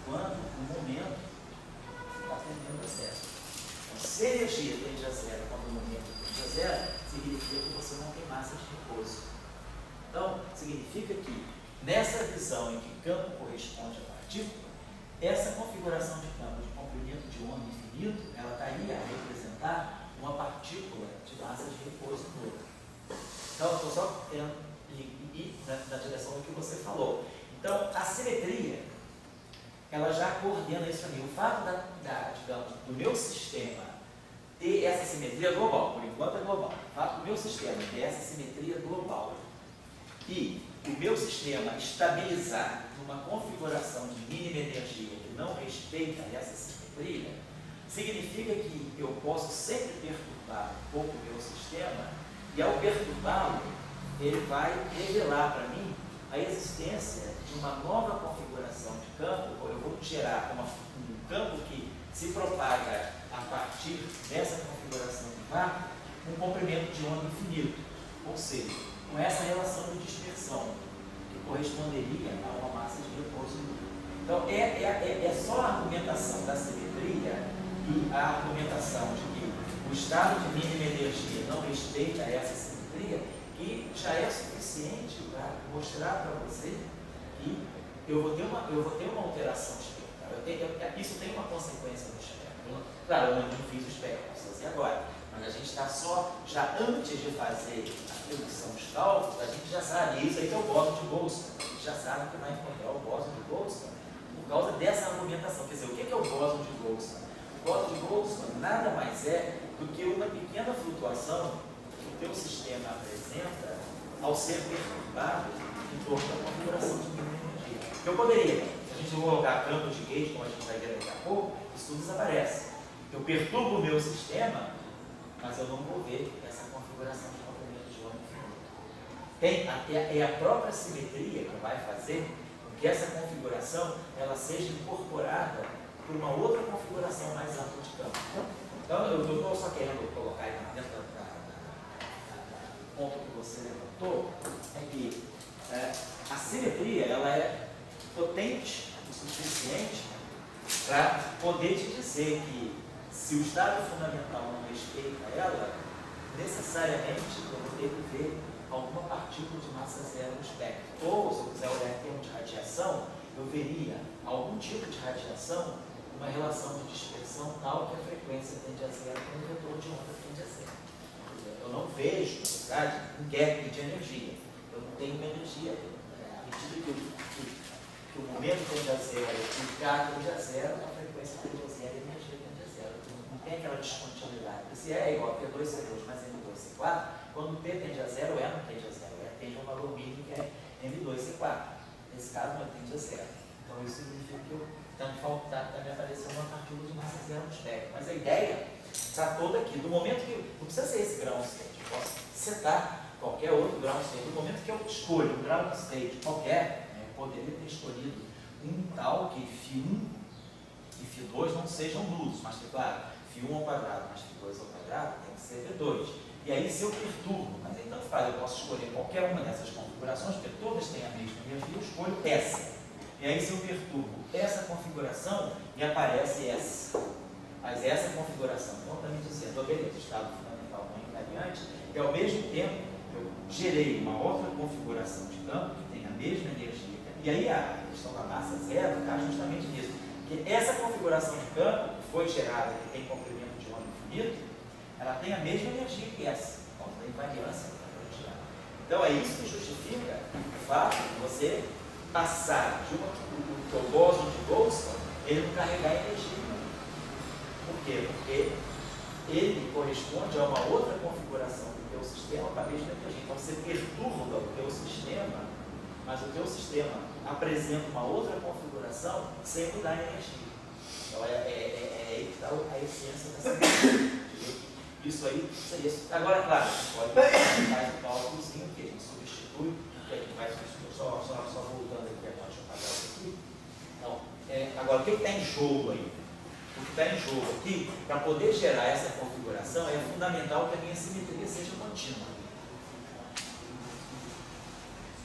quando o momento está tendendo a zero. Então, se a energia tende a zero quando o momento tende a zero, significa que você não tem massa de repouso. Então, significa que nessa visão em que campo corresponde à partícula, essa configuração de campo de comprimento de onda infinito, ela estaria a representar uma partícula de massa de repouso nula. Então, eu estou só querendo ir na direção do que você falou. Então, a simetria, ela já coordena isso ali. O fato digamos, do meu sistema ter essa simetria global, por enquanto é global, o fato do meu sistema ter essa simetria global e o meu sistema estabilizar numa configuração de mínima energia que não respeita essa simetria, significa que eu posso sempre perturbar um pouco o meu sistema e, ao perturbá-lo, ele vai revelar para mim a existência de uma nova configuração de campo, ou eu vou gerar um campo que se propaga a partir dessa configuração de campo, um comprimento de onda infinito, ou seja, com essa relação de dispersão, que corresponderia a uma massa de repouso. Então, é só a argumentação da simetria e a argumentação de que o estado de mínima energia não respeita essa simetria, que já é suficiente para mostrar para você que eu vou ter uma alteração espectral. Isso tem uma consequência no espectro. Claro, eu não fiz o espectro, posso fazer agora, mas a gente está só, já antes de fazer a redução dos cálculos, a gente já sabe, isso aí que é o bóson de Goldstone, a gente já sabe que vai encontrar o bóson de Goldstone por causa dessa argumentação. Quer dizer, o que é o bóson de Goldstone? O bóson de Goldstone nada mais é do que uma pequena flutuação que o teu sistema apresenta ao ser perturbado em torno da configuração de mínima energia. Eu poderia, se a gente colocar campo de gauge, como a gente vai ver daqui a pouco, isso tudo desaparece. Eu perturbo o meu sistema, mas eu não vou ver essa configuração de comprimento de onda infinito. É a própria simetria que vai fazer com que essa configuração ela seja incorporada por uma outra configuração mais ampla de campo. Então, eu estou só querendo colocar aí dentro do ponto que você levantou, é que a simetria ela é potente o suficiente para poder te dizer que se o estado fundamental não respeita ela, necessariamente eu vou ter que ver alguma partícula de massa zero no espectro. Ou, se eu quiser olhar em termos de radiação, eu veria algum tipo de radiação, uma relação de dispersão tal que a frequência tende a zero e o vetor de onda tende a zero. Eu não vejo, na verdade, um gap de energia. Eu não tenho uma energia. À medida que o momento tende a zero e o K tende a zero, a frequência tende a zero e a energia tende a zero. Não tem aquela descontinuidade. Se é igual a P2, C2 mais M2, C4, quando P tende a zero, E não tende a zero. E tende a um valor mínimo que é M2, C4. Nesse caso, não tende a zero. Então, isso significa que está me aparecendo uma partícula de massa zero no espectro. Mas a ideia está toda aqui. Do momento que não precisa ser esse ground state, eu posso setar qualquer outro ground state. Do momento que eu escolho um ground state qualquer, eu poderia ter escolhido um tal que φ1 e φ2 não sejam nulos, mas que, claro, φ1 ao quadrado mais φ2 ao quadrado tem que ser V2. E aí, se eu perturbo, mas aí tanto faz, eu posso escolher qualquer uma dessas configurações, porque todas têm a mesma energia, eu escolho essa. E aí, se eu perturbo essa configuração, me aparece essa. Mas essa configuração não está me dizendo, beleza, o estado fundamental não entraria adiante, e ao mesmo tempo eu gerei uma outra configuração de campo que tem a mesma energia. E aí a questão da massa zero está justamente nisso. Que essa configuração de campo que foi gerada, que tem comprimento de onda infinito, ela tem a mesma energia que essa. Então tem variância para gerar. Então é isso que justifica o fato de você passar de o teu bóson de Boltzmann, ele não carregar energia. Por quê? Porque ele corresponde a uma outra configuração do teu sistema com a mesma energia. Então você perturba o teu sistema, mas o teu sistema apresenta uma outra configuração sem mudar a energia. Então é aí que está a essência dessa coisa. Isso aí seria isso. Agora, claro, a gente pode fazer um cálculozinho que a gente substitui, que a gente vai substituir, só voltando aqui agora, deixa eu apagar isso aqui. Então, agora, o que está em jogo aí? O que está em jogo aqui, para poder gerar essa configuração, é fundamental que a minha simetria seja contínua.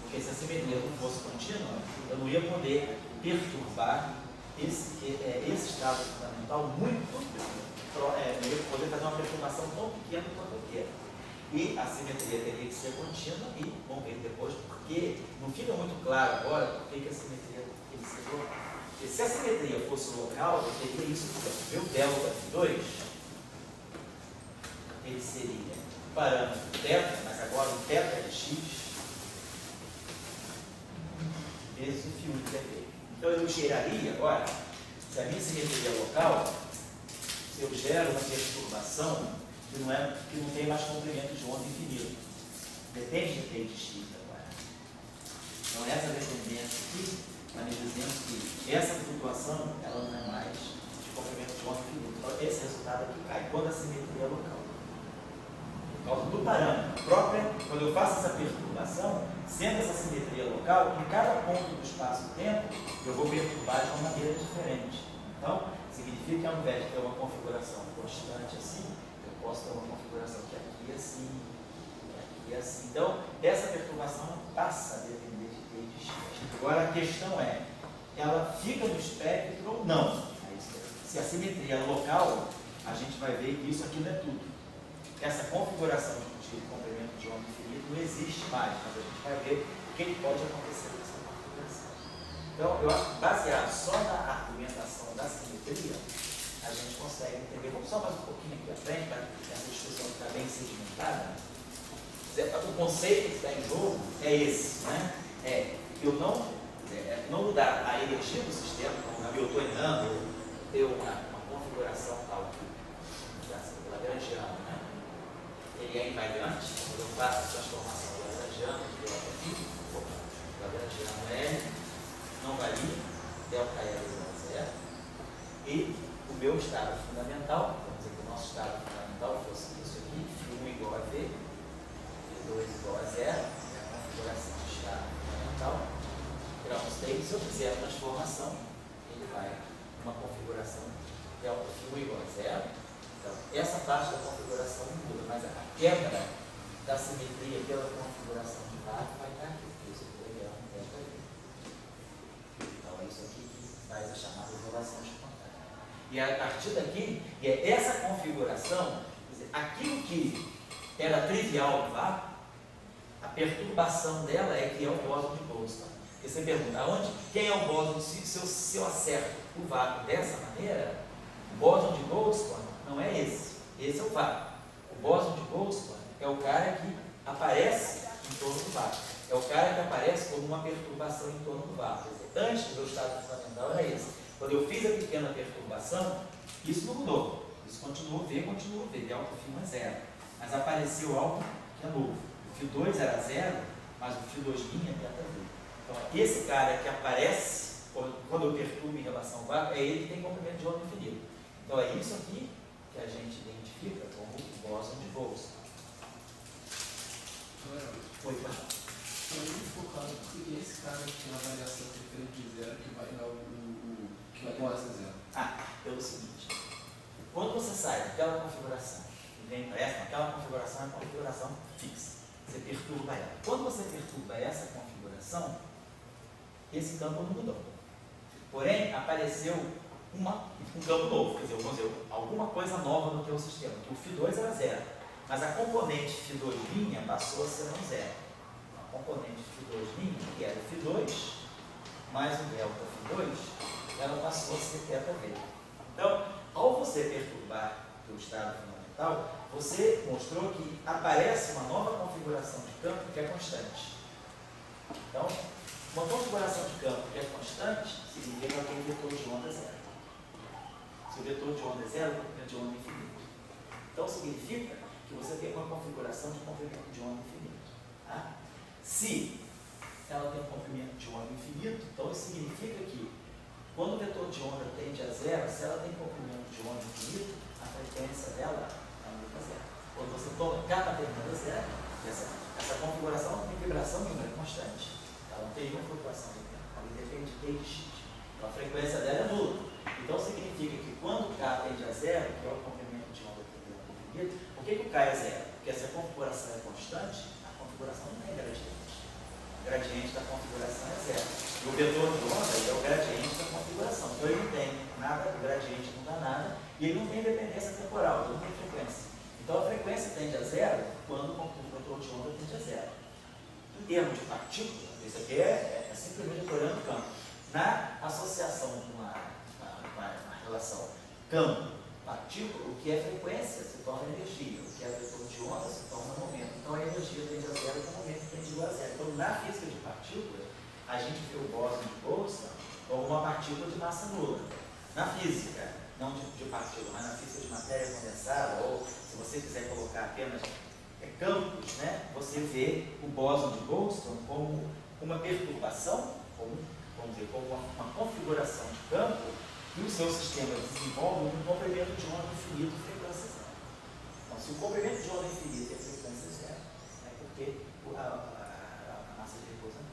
Porque se a simetria não fosse contínua, eu não ia poder perturbar esse estado fundamental muito, eu ia poder fazer uma perturbação tão pequena quanto eu quero. E a simetria teria que ser contínua e, vamos ver depois, porque não fica muito claro agora por que a simetria tem que ser local. Porque se a simetria fosse local, eu teria isso aqui. Meu delta de 2, ele seria parâmetro θ, mas agora o θ de x, vezes o φ1 de dv. Então eu geraria agora, se a minha simetria é local, eu gero uma perturbação que não tem mais comprimento de onda infinito. Depende de t de x agora. Então essa dependência aqui está me dizendo que essa flutuação ela não é mais de comprimento de onda infinito. Então esse resultado aqui cai quando a simetria é local. Por causa do parâmetro próprio, quando eu faço essa perturbação, sendo essa simetria local, em cada ponto do espaço-tempo, eu vou perturbar de uma maneira diferente. Então, significa que ao invés de ter uma configuração constante assim, eu posso ter uma configuração que aqui é assim, que aqui é assim. Então, essa perturbação passa a depender de t de x. Agora, a questão é, ela fica no espectro ou não? Se a simetria é local, a gente vai ver que isso aqui não é tudo. Essa configuração de comprimento de onda infinito não existe mais, mas a gente vai ver o que pode acontecer nessa configuração. Então, eu acho que baseado só na argumentação da simetria, a gente consegue entender. Vamos só mais um pouquinho aqui à frente, para essa discussão ficar bem sedimentada. O conceito que está em jogo é esse, né? Eu não mudar a energia do sistema, como o Hamiltoniano deu uma configuração tal que é lagrangiana, né? Ele é invariante, quando eu faço a transformação lagrangiana de delta aqui, lagrangiano L, não varia, delta L igual a zero, e o meu estado fundamental, vamos dizer que o nosso estado fundamental fosse isso aqui, φ1 igual a V, φ2 igual a zero, é a configuração de estado fundamental. Grãos 3, se eu fizer a transformação, ele vai uma configuração delta φ1 igual a zero. Então, essa parte da configuração não muda, mas a quebra da simetria pela configuração de vácuo vai estar aqui, porque isso aqui é um delta V. Então, é isso aqui que faz a chamada relação espontânea. E a partir daqui, essa configuração, quer dizer, aquilo que era trivial do vácuo, a perturbação dela é que é o bóson de Boltzmann. Porque você pergunta, quem é o bóson? Se eu acerto o vácuo dessa maneira, o bóson de Boltzmann não é esse. Esse é o vácuo. O bóson de Boltzmann é o cara que aparece em torno do vácuo. É o cara que aparece como uma perturbação em torno do vácuo. Quer dizer, antes do meu estado fundamental era esse. Quando eu fiz a pequena perturbação, isso não mudou. Isso continuou V, delta φ1 é zero. Mas apareceu algo que é novo. O φ2 era zero, mas o φ2' é delta V. Então, esse cara que aparece quando eu perturbo em relação ao vácuo, é ele que tem comprimento de onda infinito. Então, é isso aqui que a gente identifica como o bóson de Boltzmann. Foi para cá. Estou muito focado porque esse cara que tem uma variação diferente de zero que vai dar que vai dar zero. Pelo seguinte, quando você sai daquela configuração e vem para essa, aquela configuração é uma configuração fixa. Você perturba ela. Quando você perturba essa configuração, esse campo não mudou. Porém, apareceu um campo novo, quer dizer, vamos dizer, alguma coisa nova no teu sistema, que o φ2 era zero. Mas a componente φ2' passou a ser um zero. A componente φ2', que era φ2, mais o delta φ2, ela passou a ser θv. Então, ao você perturbar o estado fundamental, você mostrou que aparece uma nova configuração de campo que é constante. Então, uma configuração de campo que é constante significa que o vetor de onda é zero. Se o vetor de onda é zero, o comprimento de onda é infinito. Então, significa que você tem uma configuração de comprimento de onda infinito. Tá? Se ela tem um comprimento de onda infinito, então isso significa que quando o vetor de onda tende a zero, se ela tem comprimento de onda infinito, a frequência dela é igual a zero. Quando você toma cada tendendo a zero, essa configuração não tem vibração nenhuma, é constante. Ela não tem nenhuma flutuação de tempo, ela independe de x. Então a frequência dela é nula. Então significa que quando K tende a zero, que é o comprimento de onda infinito, por que o K é zero? Porque se a configuração é constante, a configuração não é gradiente. O gradiente da configuração é zero. E o vetor de onda é o gradiente da configuração. Então ele não tem nada, o gradiente não dá nada, e ele não tem dependência temporal, ele não tem frequência. Então a frequência tende a zero quando o vetor de onda tende a zero. Em termos de partícula, isso aqui é simplesmente olhando o campo. Na associação com uma relação campo-partícula, o que é frequência se torna energia, o que é vetor de onda se torna momento. Então a energia tende a zero e o momento tende igual a zero. Então na física de partículas, a gente vê o bóson de Boltzmann como uma partícula de massa nula. Na física, não de partícula, mas na física de matéria condensada, ou se você quiser colocar apenas campos, né, você vê o bóson de Boltzmann como uma perturbação, como uma configuração de campo que o seu sistema desenvolve um comprimento de onda infinito e frequência zero. Então, se o comprimento de onda infinito e a frequência zero, é porque a massa de repouso não.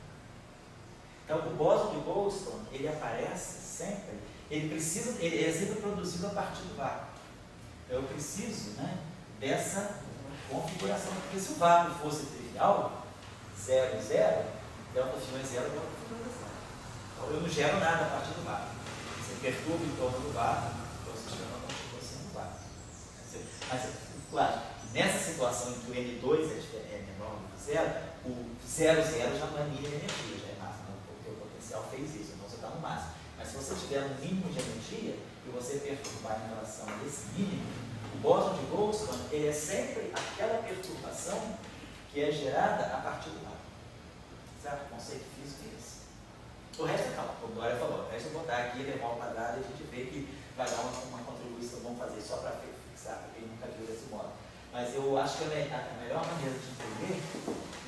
Então, o bóson de Boltzmann, ele aparece sempre, ele é sempre produzido a partir do vácuo. Então, eu preciso, né, dessa configuração, porque se o vácuo fosse trivial, 0 e 0, delta φ1 é 0, delta φ2 é 0. Então, eu não gero nada a partir do vácuo. Você perturba em torno do vácuo, então o sistema continua sendo vácuo. Mas, claro, nessa situação em que o N2 é menor do que 0, o 0, 0 já não é mínima energia, já é máximo, porque o potencial fez isso, então você está no máximo. Mas se você tiver um mínimo de energia e você perturbar em relação a esse mínimo, o bóson de Boltzmann ele é sempre aquela perturbação que é gerada a partir do vácuo. Certo? O conceito físico é esse. O resto é calma, como o Dória falou, o resto é botar aqui, levar ao quadrado e a gente vê que vai dar uma contribuição, vamos fazer só para fixar, porque ele nunca viu desse modo. Mas eu acho que a melhor maneira de entender,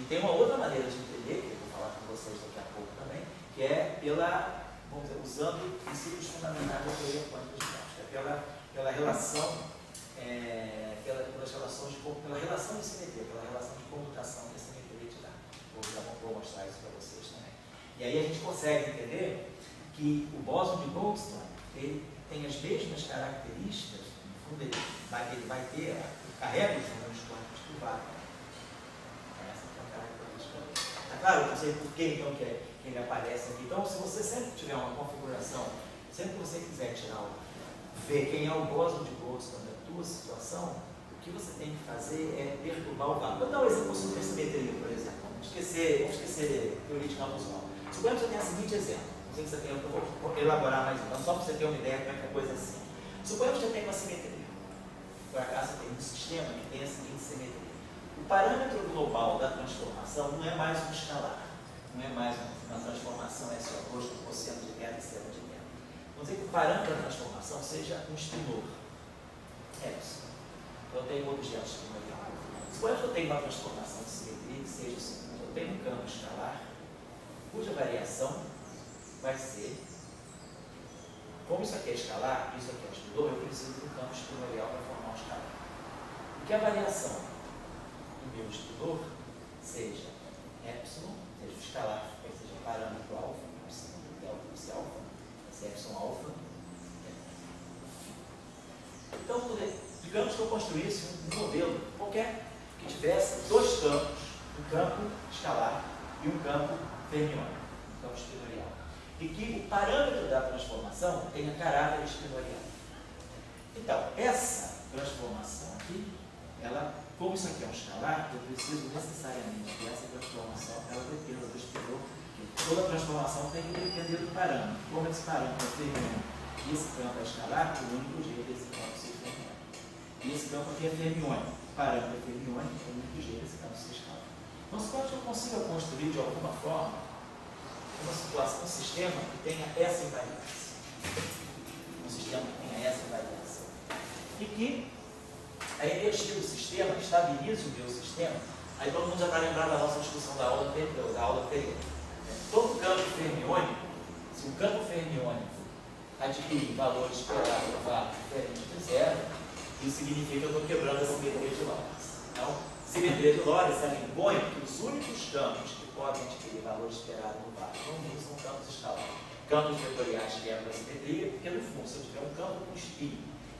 e tem uma outra maneira de entender, que eu vou falar com vocês daqui a pouco também, que é vamos dizer, usando princípios fundamentais da teoria quântica de Gauss, pela relação, pela relação de simetria, pela relação de comutação que a simetria te dá. Vou mostrar isso para vocês também. E aí a gente consegue entender que o bóson de Boltzmann ele tem as mesmas características, no fundo ele vai ter, carrega os números quânticos do vácuo. Essa é a característica. Tá claro? Eu não sei por que então que ele aparece aqui. Então, se você sempre tiver uma configuração, sempre que você quiser ver quem é o bóson de Boltzmann da tua situação, o que você tem que fazer é perturbar o vácuo. Vou dar um exemplo sobre simetria, por exemplo. Vamos esquecer teoria de campo visual. Suponhamos que você tenha o seguinte exemplo. Não sei se você tem, eu vou elaborar mais um, só para você ter uma ideia como é que a coisa é assim. Suponhamos que você tem uma simetria. Por acaso tem um sistema que tem a seguinte simetria. O parâmetro global da transformação não é mais um escalar. Não é mais uma transformação S oposto por cosseno de θ e seno de θ. Vamos dizer que o parâmetro da transformação seja um espinor. Epsilon. Então eu tenho um objeto espinorial. Suponhamos que eu tenho uma transformação de simetria que seja o seguinte. Eu tenho um campo escalar cuja variação vai ser, como isso aqui é escalar, isso aqui é um espinor, eu preciso de um campo espinorial para formar um escalar. E que a variação do meu espinor seja epsilon, seja o escalar, seja o parâmetro alfa, delta esse alfa, esse epsilon alfa. Então, digamos que eu construísse um modelo qualquer que tivesse dois campos, um campo escalar e um campo fermiônico, um campo espinorial. E que o parâmetro da transformação tenha caráter espinorial. Então, essa transformação aqui como isso aqui é um escalar, eu preciso necessariamente que essa transformação ela dependa do exterior. Toda transformação tem que depender do parâmetro. Como esse parâmetro é fermiônico e esse campo é escalar, o único jeito desse campo ser fermiônico. E esse campo aqui é fermiônico. O parâmetro é fermiônico, o único jeito desse campo ser escalar. Então, se eu consiga construir de alguma forma uma situação, um sistema que tenha essa invariância. Um sistema que tenha essa invariância. E que a energia do sistema estabilize o meu sistema. Aí todo mundo já está lembrado da nossa discussão da aula anterior. Todo campo fermiônico, se o campo fermiônico adquirir valor esperado no vácuo diferente de zero, isso significa que eu estou quebrando a simetria de Lorentz. Então, simetria de Lorentz ela impõe que os únicos campos que podem adquirir valor esperado no vácuo no mundo são campos escalares. Campos vetoriais quebram a simetria, porque no fundo, se eu tiver um campo com espinho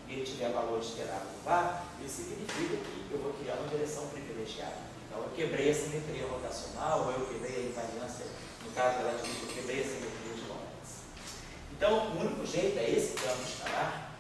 e ele tiver valor esperado no vácuo, isso significa que eu vou criar uma direção privilegiada. Então, eu quebrei a simetria rotacional, ou eu quebrei a invariância, no caso relativo, eu quebrei a simetria de Lorentz. Então, o único jeito é esse campo escalar,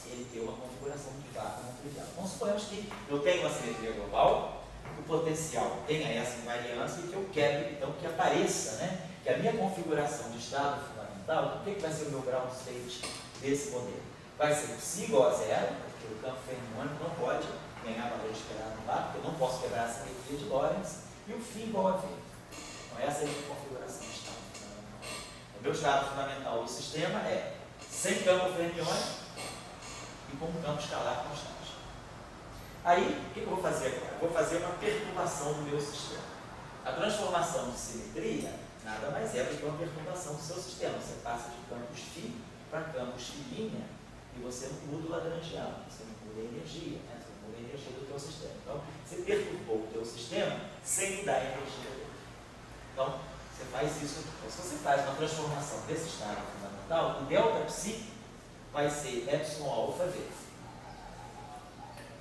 ele ter uma configuração de vácuo não trivial. Então, suponhamos que eu tenho uma simetria global, o potencial tenha essa invariância e que eu quero, então, que apareça, né, que a minha configuração de estado fundamental, o que vai ser o meu ground state desse modelo? Vai ser psi igual a zero, porque o campo fermiônico não pode ganhar valor esperado no vácuo, porque eu não posso quebrar a simetria de Lorentz, e o φ igual a v. Então, essa é a minha configuração de estado fundamental. O meu estado fundamental do sistema é sem campo fermiônico e com um campo escalar constante. Aí, o que eu vou fazer agora? Eu vou fazer uma perturbação do meu sistema. A transformação de simetria nada mais é do que uma perturbação do seu sistema. Você passa de campos φ para campos φ', e você não muda o lagrangiano, você não muda a energia, né? Você não muda a energia do teu sistema. Então, você perturbou o teu sistema sem mudar a energia dele. Então, você faz isso. Então, se você faz uma transformação desse estado fundamental, o delta psi vai ser epsilon alfa v.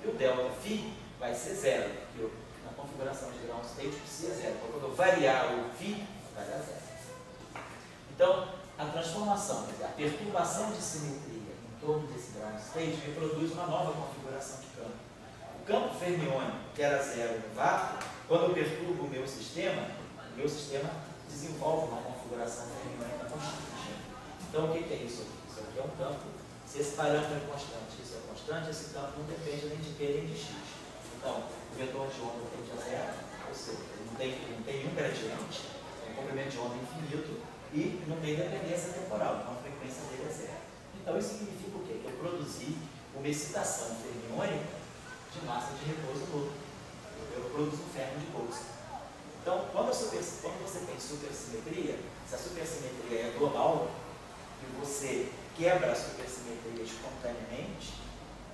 E o delta φ vai ser zero, porque na configuração de ground state psi é zero. Então, quando eu variar o φ, vai dar zero. Então, a transformação, quer dizer, a perturbação de simetria em torno desse ground state reproduz uma nova configuração de campo. O campo fermiônico, que era zero no vácuo, quando eu perturbo o meu sistema desenvolve uma configuração fermiônica constante. Então, o que é isso aqui? Isso aqui é um campo. Se esse parâmetro é constante, isso é constante, esse campo não depende nem de P nem de X. Então, o vetor de onda tende a zero, ou seja, ele não tem nenhum gradiente, tem um comprimento de onda infinito e não tem dependência temporal, então a frequência dele é zero. Então, isso significa o quê? Que eu produzi uma excitação fermiônica de massa de repouso nulo. Eu produzo um fermo de bolsa. Então, quando você tem supersimetria, se a supersimetria é global e você quebra a supersimetria espontaneamente,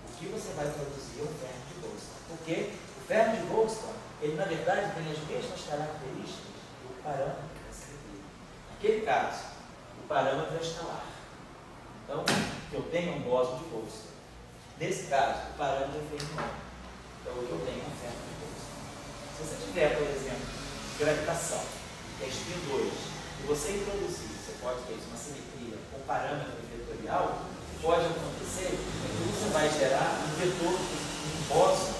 o que você vai produzir é um fermo de bolsa. Porque o fermo de bolsa, ele na verdade tem as mesmas características do parâmetro da simetria. Naquele caso, o parâmetro é escalar. Então, eu tenho um bóson de bolsa. Nesse caso, o parâmetro é fermiônico. Então, eu tenho um fermo de bolsa. Se você tiver, por exemplo, gravitação, que é spin 2, e você introduzir, você pode ter uma simetria com parâmetro vetorial, pode acontecer que você vai gerar um vetor, um bóson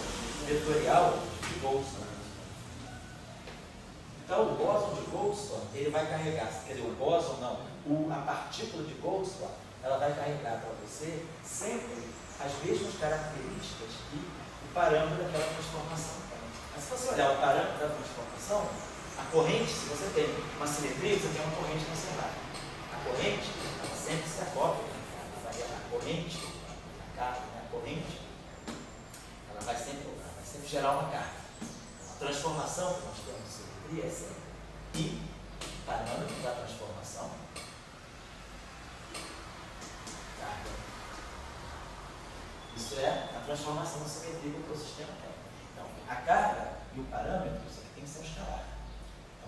vetorial de Boltzmann. Então, o bóson de Boltzmann, ele vai carregar, quer dizer, o bóson não, a partícula de Boltzmann, ela vai carregar para você sempre as mesmas características que o parâmetro daquela transformação. Mas se você olhar o parâmetro da transformação, a corrente, se você tem uma simetria, você tem uma corrente conservada. A corrente, ela sempre se acopla. A corrente, ela vai sempre gerar uma carga. A transformação que nós temos de simetria é sempre I, parâmetro da transformação, carga. Isso é a transformação da simetria que o sistema tem. Então, a carga e o parâmetro, isso aqui tem que ser um escalar.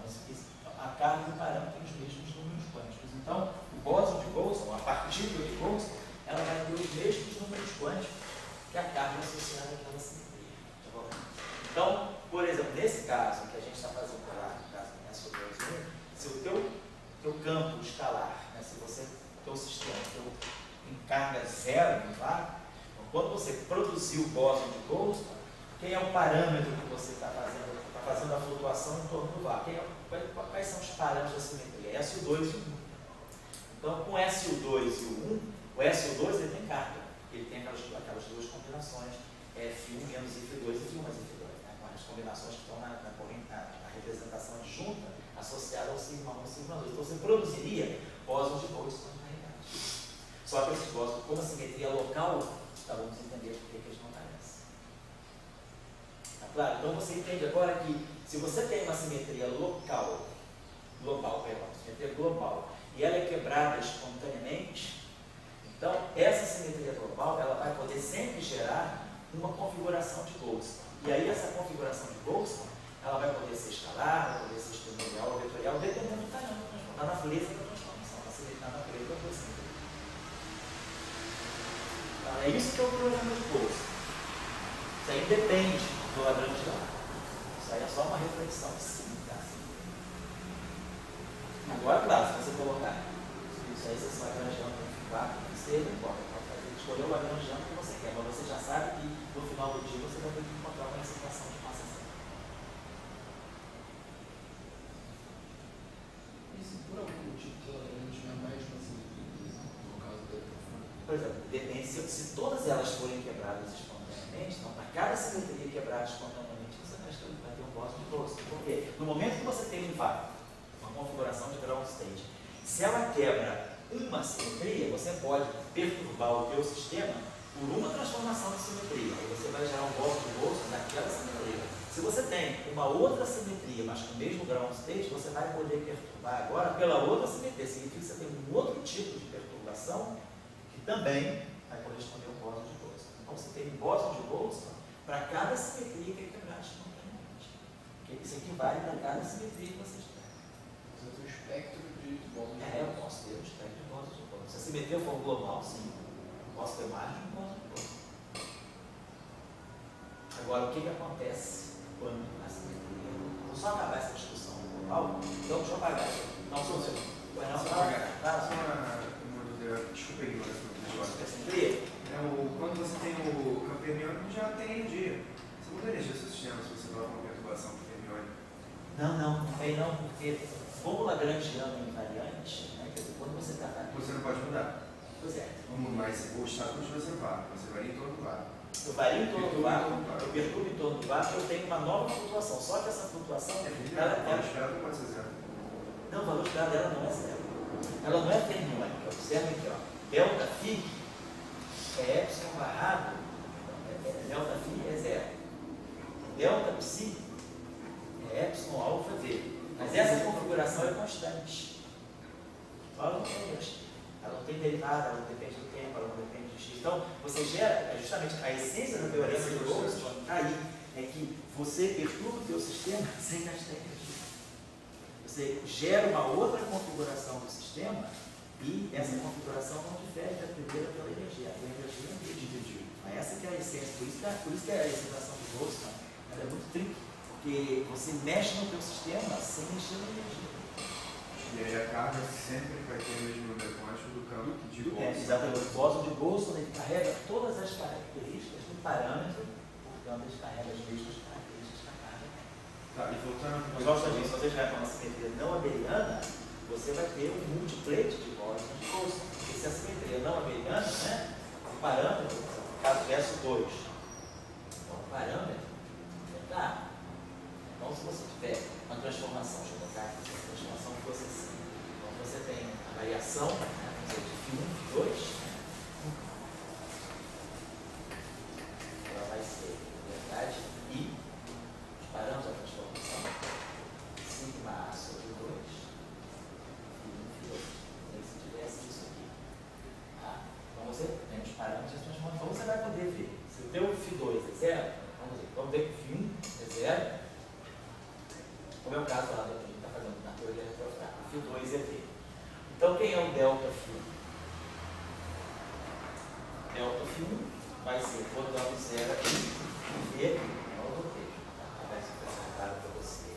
Então, a carga e o parâmetro têm os mesmos números quânticos. Então, o bóson de Boltzmann, a partícula de Boltzmann, ela vai ter os mesmos números quânticos que a carga associada àquela simetria. Então, por exemplo, nesse caso que a gente está fazendo lá, no caso do sobre se o teu campo escalar, né, se você, o teu sistema, em carga zero no vácuo, quando você produziu o bóson de Boltzmann, Quem é o parâmetro que você está fazendo a flutuação em torno do VAR? Quais são os parâmetros da simetria? SU2 e U1. Então, com SU2 e U1, o SU2 ele tem carga, ele tem aquelas duas combinações, F1 menos F2 e F1 mais F2, né? Com as combinações que estão na representação adjunta associada ao sigma 1 e sigma 2. Então, você produziria bósons de Boltzmann na realidade. Só que esses bósons, como a simetria local, vamos entender por que eles não aparecem. Tá claro? Então, você entende agora que se você tem uma simetria global, simetria global, e ela é quebrada espontaneamente, então essa simetria global ela vai poder sempre gerar uma configuração de Boltzmann. E aí essa configuração de Boltzmann ela vai poder ser escalar, vai poder ser exponencial ou vetorial, dependendo do tamanho da natureza da transformação, da natureza da simetria. Então, é isso que é o problema de Boltzmann. Isso aí depende do Lagrangiano. Isso aí é só uma reflexão simples. Agora, claro, se você colocar isso aí, se esse Lagrangiano tem que ficar, você não importa, pode fazer, escolher o Lagrangiano que você quer, mas você já sabe que no final do dia você vai ter que encontrar uma excitação de massa zero. E se por algum motivo o Lagrangiano é mais uma simetria, no caso da profunda? Por exemplo, depende se todas elas forem quebradas espontaneamente, então para cada simetria quebrada espontaneamente, você vai ter um bóson de Boltzmann. Por quê? No momento que você tem um VAR, configuração de ground state. Se ela quebra uma simetria, você pode perturbar o teu sistema por uma transformação de simetria. Aí você vai gerar um bóson de Boltzmann daquela simetria. Se você tem uma outra simetria, mas com o mesmo ground state, você vai poder perturbar agora pela outra simetria. Significa que você tem um outro tipo de perturbação que também vai corresponder ao bóson de Boltzmann. Então você tem um bóson de Boltzmann para cada simetria que é quebrada espontaneamente. Isso equivale para cada simetria que você tem. O espectro de bósons. Eu posso ter um espectro de bósons de Boltzmann. Se a simetria for global, sim. Eu posso ter mais de um bóson de Boltzmann. Agora, o que acontece quando a simetria... Vou só acabar essa discussão global. Então, deixa eu apagar isso aqui. Não sou seu. Desculpa aí, simetria. Quando você tem o campo fermiônico, já tem energia. Você muda a energia do seu sistema se você coloca uma perturbação fermiônica. Não tem não, porque como Lagrangiano invariante, né, quer dizer, quando você está... Você não pode mudar. Pois é. Mas o estado continua sendo VAR. Você varia em torno do VAR. Eu vario em torno do VAR, eu perturbo em torno do VAR, eu tenho uma nova flutuação. Só que essa flutuação... O valor esperado não pode ser zero. Não, o valor esperado dela não é zero. Ela não é fermiônica. Observe aqui, ó. Delta φ é epsilon barrado, delta φ é zero. Delta psi é epsilon alfa v. Mas essa configuração é constante. Ela não tem erros. Ela não tem derivada, ela não depende do tempo, ela não depende do x. Então, você gera, justamente a essência do teorema de Boltzmann está aí, é que você perturba o teu sistema sem gastar energia. Você gera uma outra configuração do sistema e essa configuração não difere da primeira pela energia. A energia é dividiu. Essa que é a essência. Por isso que a excitação de Boltzmann ela é muito tricky, porque você mexe no teu sistema sem mexer na energia. E aí a carga sempre vai ter o mesmo número quântico do campo de Boltzmann. Exatamente. O bóson de Boltzmann ele carrega todas as características do parâmetro, portanto ele carrega as mesmas características da carga. Tá, e voltando Mas gosto disso, se você tiver uma simetria não abeliana, você vai ter um multiplete de bóson de Boltzmann. Porque se a simetria não abeliana, né, o parâmetro, no caso verso 2, então o parâmetro é dado. Então, se você tiver uma transformação, deixa eu botar aqui, se a transformação fosse assim, então você tem a variação, né, vamos dizer, de φ1, φ2, ela vai ser, na verdade, I, os parâmetros da transformação, sigma A sobre 2, φ1, φ2. Se tivesse isso aqui. Tá? Então, você tem os parâmetros da transformação, então você vai poder ver. Se o teu φ2 é zero, vamos ver que φ1 é zero, como é o caso lá que a gente está fazendo na teoria retrofractal, φ2 é V. Então, quem é o delta φ1? Delta φ1 vai ser, vou dar um zero aqui, V é o roteiro. Vai ser claro para você.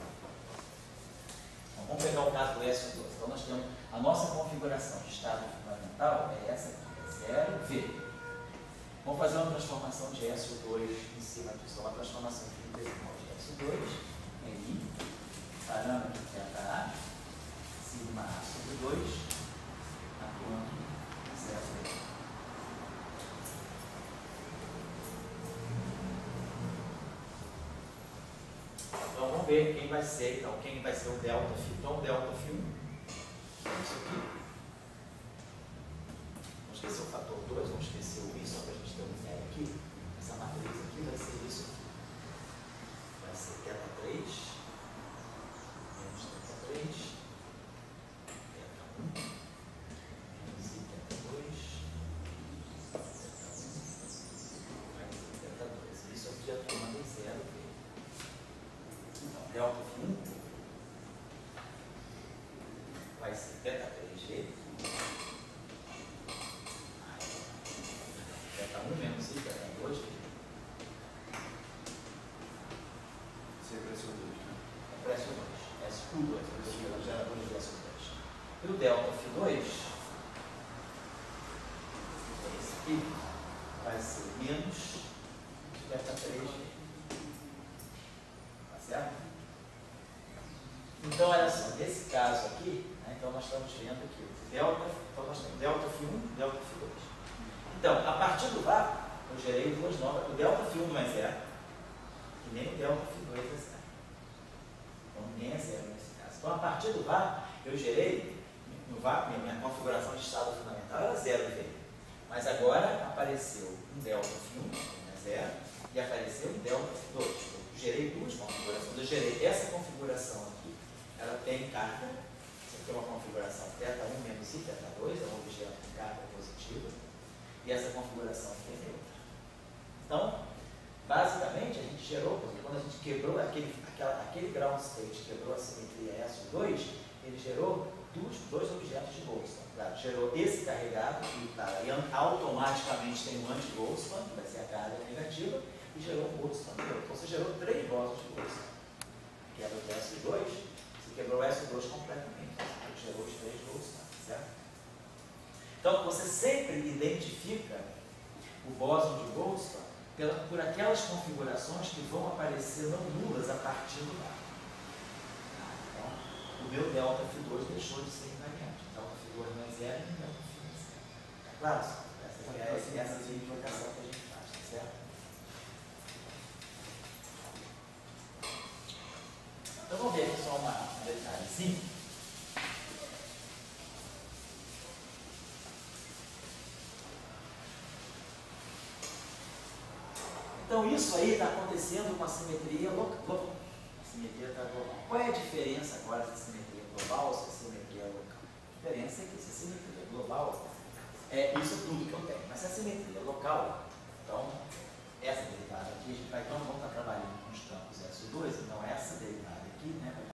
Então, vamos pegar o caso do S2. Então, nós temos a nossa configuração de estado fundamental é essa aqui, é 0, V. Vamos fazer uma transformação de SO2 em cima disso, uma transformação infinitesimal de SO2 em I, parâmetro θA, sigma A sobre 2, atuando em 0. Então vamos ver quem vai ser, então, quem vai ser o delta φ. Então o delta φ1 é isso aqui. Vamos esquecer o fator 2, vamos esquecer o I, só para a gente ter uma ideia aqui. Essa matriz aqui vai ser isso. Vai ser θ3, menos θ3, θ1, menos I θ2, θ1, mais I θ2. Isso aqui já tomando em 0. Então, delta φ1 vai ser θ3G θ1 menos I θ2. Isso é pressão 2, né? É pressão 2, SQ2, os geradores de SQ2. E o delta φ2, esse aqui, vai ser menos θ3G. Certo? Então, olha só, nesse caso aqui, né, então nós estamos vendo aqui o delta, então nós temos delta φ1 e delta φ2. Então, a partir do vácuo, eu gerei duas novas, o delta φ1 não é zero, e nem o delta φ2 é zero. Então, ninguém é zero nesse caso. Então, a partir do vácuo, eu gerei, no vácuo, minha configuração de estado fundamental era zero V. Mas agora apareceu um delta φ1, que é zero, e apareceu um delta φ2. Gerei duas configurações. Eu gerei essa configuração aqui, ela tem carga, isso aqui é uma configuração θ1 menos I θ2, é um objeto com carga positiva, e essa configuração aqui é neutra. Então, basicamente, a gente gerou, porque quando a gente quebrou aquele ground state, quebrou a simetria SO2, ele gerou dois objetos de Boltzmann. Claro, gerou esse carregado, que automaticamente tem um anti-Boltzmann, que vai ser a carga negativa, e gerou um Boltzmann. Então você gerou 3 bósons de Boltzmann. Quebra o SO2, você quebrou o SO2 completamente. Você gerou os 3 Boltzmann, certo? Então você sempre identifica o bóson de Boltzmann por aquelas configurações que vão aparecer não nulas a partir do vácuo. Então, o meu delta φ2 deixou de ser invariante. Delta φ2 não é zero e delta φ não é zero. Tá claro? Essa é a simplificação que a gente faz, tá certo? Então vamos ver aqui só um detalhezinho. Então isso aí está acontecendo com a simetria local. A simetria está global. Qual é a diferença agora se a simetria é global ou se a simetria é local? A diferença é que se a simetria é global, é isso tudo que eu tenho. Mas se a simetria é local, então essa derivada aqui, a gente vai então vamos estar trabalhando com os campos SO2, então essa derivada aqui, né, vai